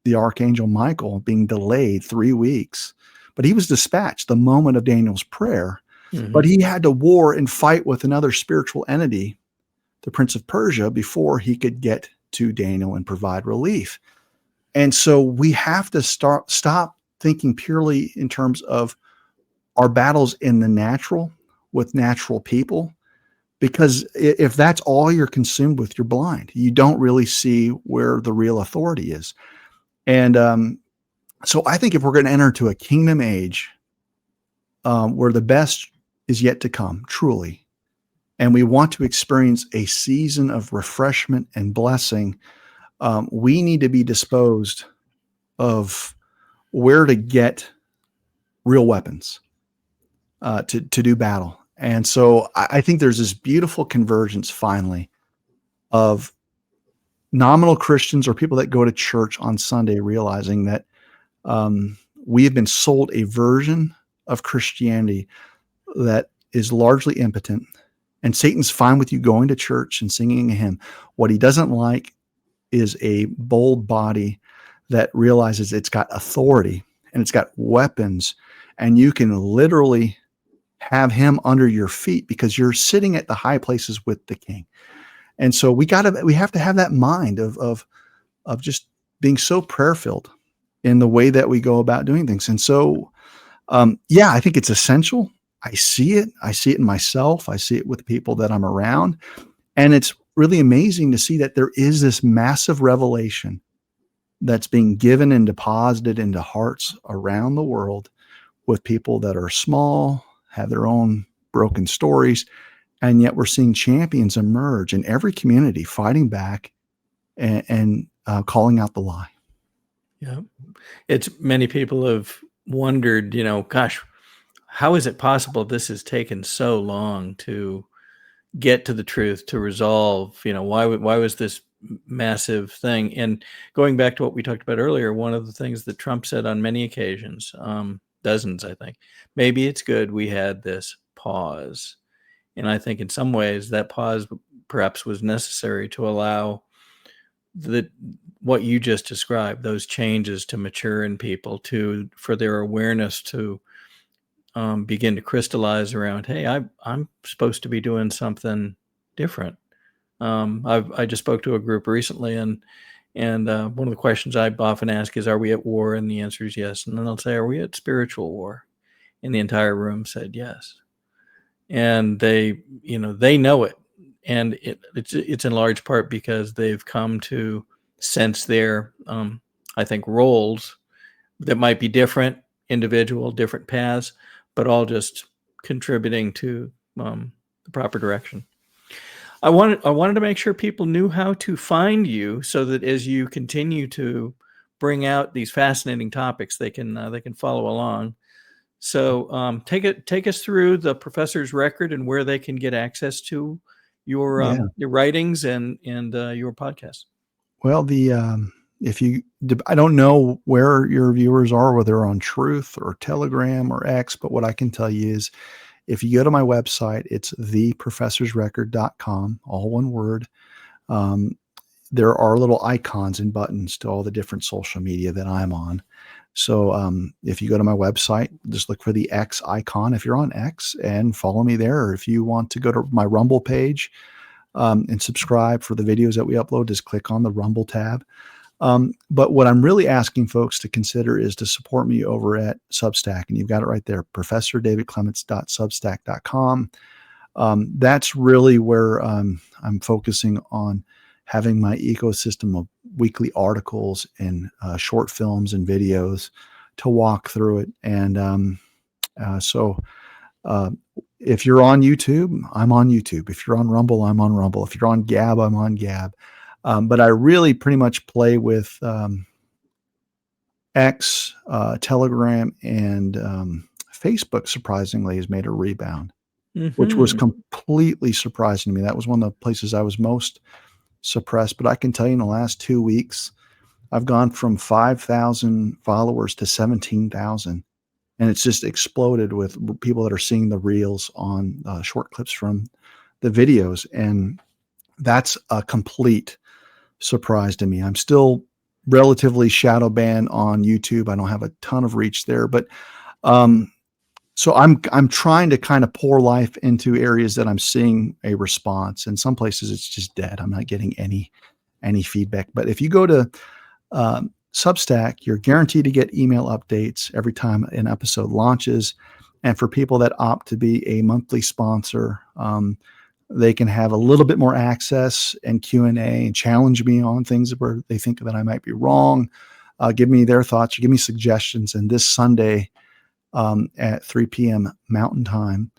the archangel Michael being delayed 3 weeks. But he was dispatched the moment of Daniel's prayer. Mm-hmm. But he had to war and fight with another spiritual entity, the Prince of Persia, before he could get to Daniel and provide relief. And so we have to stop thinking purely in terms of our battles in the natural with natural people, because if that's all you're consumed with, you're blind. You don't really see where the real authority is. And so I think if we're going to enter into a kingdom age where the best is yet to come, truly, and we want to experience a season of refreshment and blessing, we need to be disposed of where to get real weapons to do battle. And so I think there's this beautiful convergence finally of nominal Christians or people that go to church on Sunday realizing that we have been sold a version of Christianity that is largely impotent. And Satan's fine with you going to church and singing a hymn. What he doesn't like is a bold body that realizes it's got authority and it's got weapons, and you can literally have him under your feet because you're sitting at the high places with the king. And so we have to have that mind of just being so prayer filled in the way that we go about doing things. And so, I think it's essential. I see it in myself. I see it with people that I'm around. And it's really amazing to see that there is this massive revelation that's being given and deposited into hearts around the world with people that are small, have their own broken stories. And yet we're seeing champions emerge in every community fighting back and calling out the lie. Yeah. It's many people have wondered, gosh, how is it possible this has taken so long to get to the truth, to resolve, why was this massive thing? And going back to what we talked about earlier, one of the things that Trump said on many occasions, dozens, I think, maybe it's good we had this pause. And I think in some ways that pause perhaps was necessary to allow what you just described, those changes to mature in people, for their awareness to begin to crystallize around, hey, I'm supposed to be doing something different. I just spoke to a group recently, and one of the questions I often ask is, are we at war? And the answer is yes. And then they'll say, are we at spiritual war? And the entire room said yes. And they know it. And it's in large part because they've come to sense their, I think, roles that might be different, individual, different paths, but all just contributing to the proper direction. I wanted to make sure people knew how to find you, so that as you continue to bring out these fascinating topics, they can follow along. So take us through the professor's record and where they can get access to your writings and your podcast. Well, I don't know where your viewers are, whether they're on Truth or Telegram or X, but what I can tell you is, if you go to my website, it's theprofessorsrecord.com, all one word. There are little icons and buttons to all the different social media that I'm on. So if you go to my website, just look for the X icon if you're on X, and follow me there. Or if you want to go to my Rumble page and subscribe for the videos that we upload, just click on the Rumble tab. But what I'm really asking folks to consider is to support me over at Substack. And you've got it right there, professordavidclements.substack.com. That's really where I'm focusing on having my ecosystem of weekly articles and short films and videos to walk through it. And so if you're on YouTube, I'm on YouTube. If you're on Rumble, I'm on Rumble. If you're on Gab, I'm on Gab. But I really pretty much play with X, Telegram, and Facebook, surprisingly, has made a rebound, which was completely surprising to me. That was one of the places I was most suppressed. But I can tell you, in the last 2 weeks, I've gone from 5,000 followers to 17,000. And it's just exploded with people that are seeing the reels on short clips from the videos. And that's a complete surprise to me. I'm still relatively shadow banned on YouTube. I don't have a ton of reach there, but so I'm trying to kind of pour life into areas that I'm seeing a response. In some places it's just dead. I'm not getting any feedback. But if you go to Substack, you're guaranteed to get email updates every time an episode launches. And for people that opt to be a monthly sponsor, they can have a little bit more access and Q&A and challenge me on things where they think that I might be wrong, give me their thoughts, or give me suggestions. And this Sunday at 3 p.m. Mountain Time,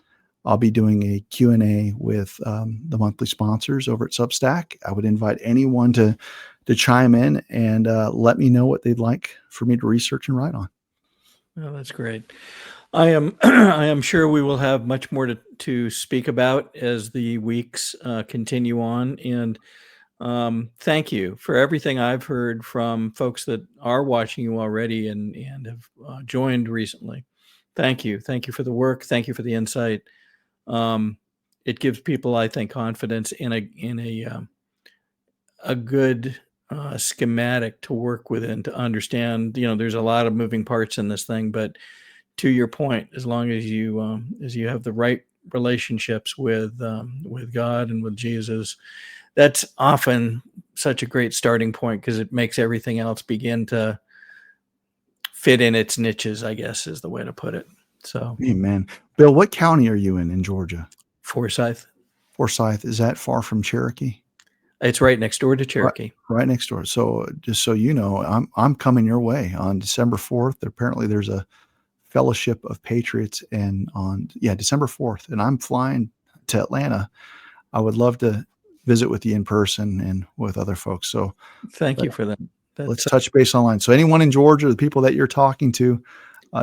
I'll be doing a Q&A with the monthly sponsors over at Substack. I would invite anyone to chime in and let me know what they'd like for me to research and write on. Oh, that's great. I am sure we will have much more to speak about as the weeks continue on. And thank you for everything I've heard from folks that are watching you already and have joined recently. Thank you. Thank you for the work. Thank you for the insight. It gives people, I think, confidence in a good schematic to work within, to understand. There's a lot of moving parts in this thing, but to your point, as long as you have the right relationships with God and with Jesus, that's often such a great starting point, because it makes everything else begin to fit in its niches, I guess is the way to put it. So, amen. Bill, what county are you in Georgia? Forsyth. Forsyth. Is that far from Cherokee? It's right next door to Cherokee. Right next door. So just so you know, I'm coming your way on December 4th. Apparently there's a Fellowship of Patriots and on December 4th, and I'm flying to Atlanta. I would love to visit with you in person and with other folks. So Thank you for that. let's touch base online. So anyone in Georgia, the people that you're talking to,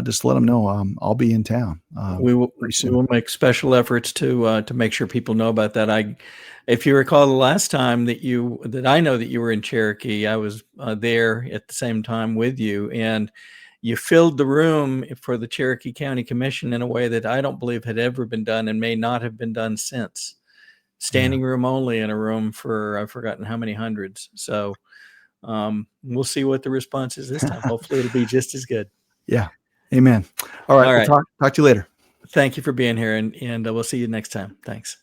just let them know I'll be in town. We will pretty soon. we will make special efforts to make sure people know about that. If you recall, the last time that I know that you were in Cherokee, I was there at the same time with you, and you filled the room for the Cherokee County Commission in a way that I don't believe had ever been done and may not have been done since. Standing room only in a room for I've forgotten how many hundreds. So we'll see what the response is this time. Hopefully it'll be just as good. Yeah. Amen. All right. All We'll right. talk to you later. Thank you for being here, and we'll see you next time. Thanks.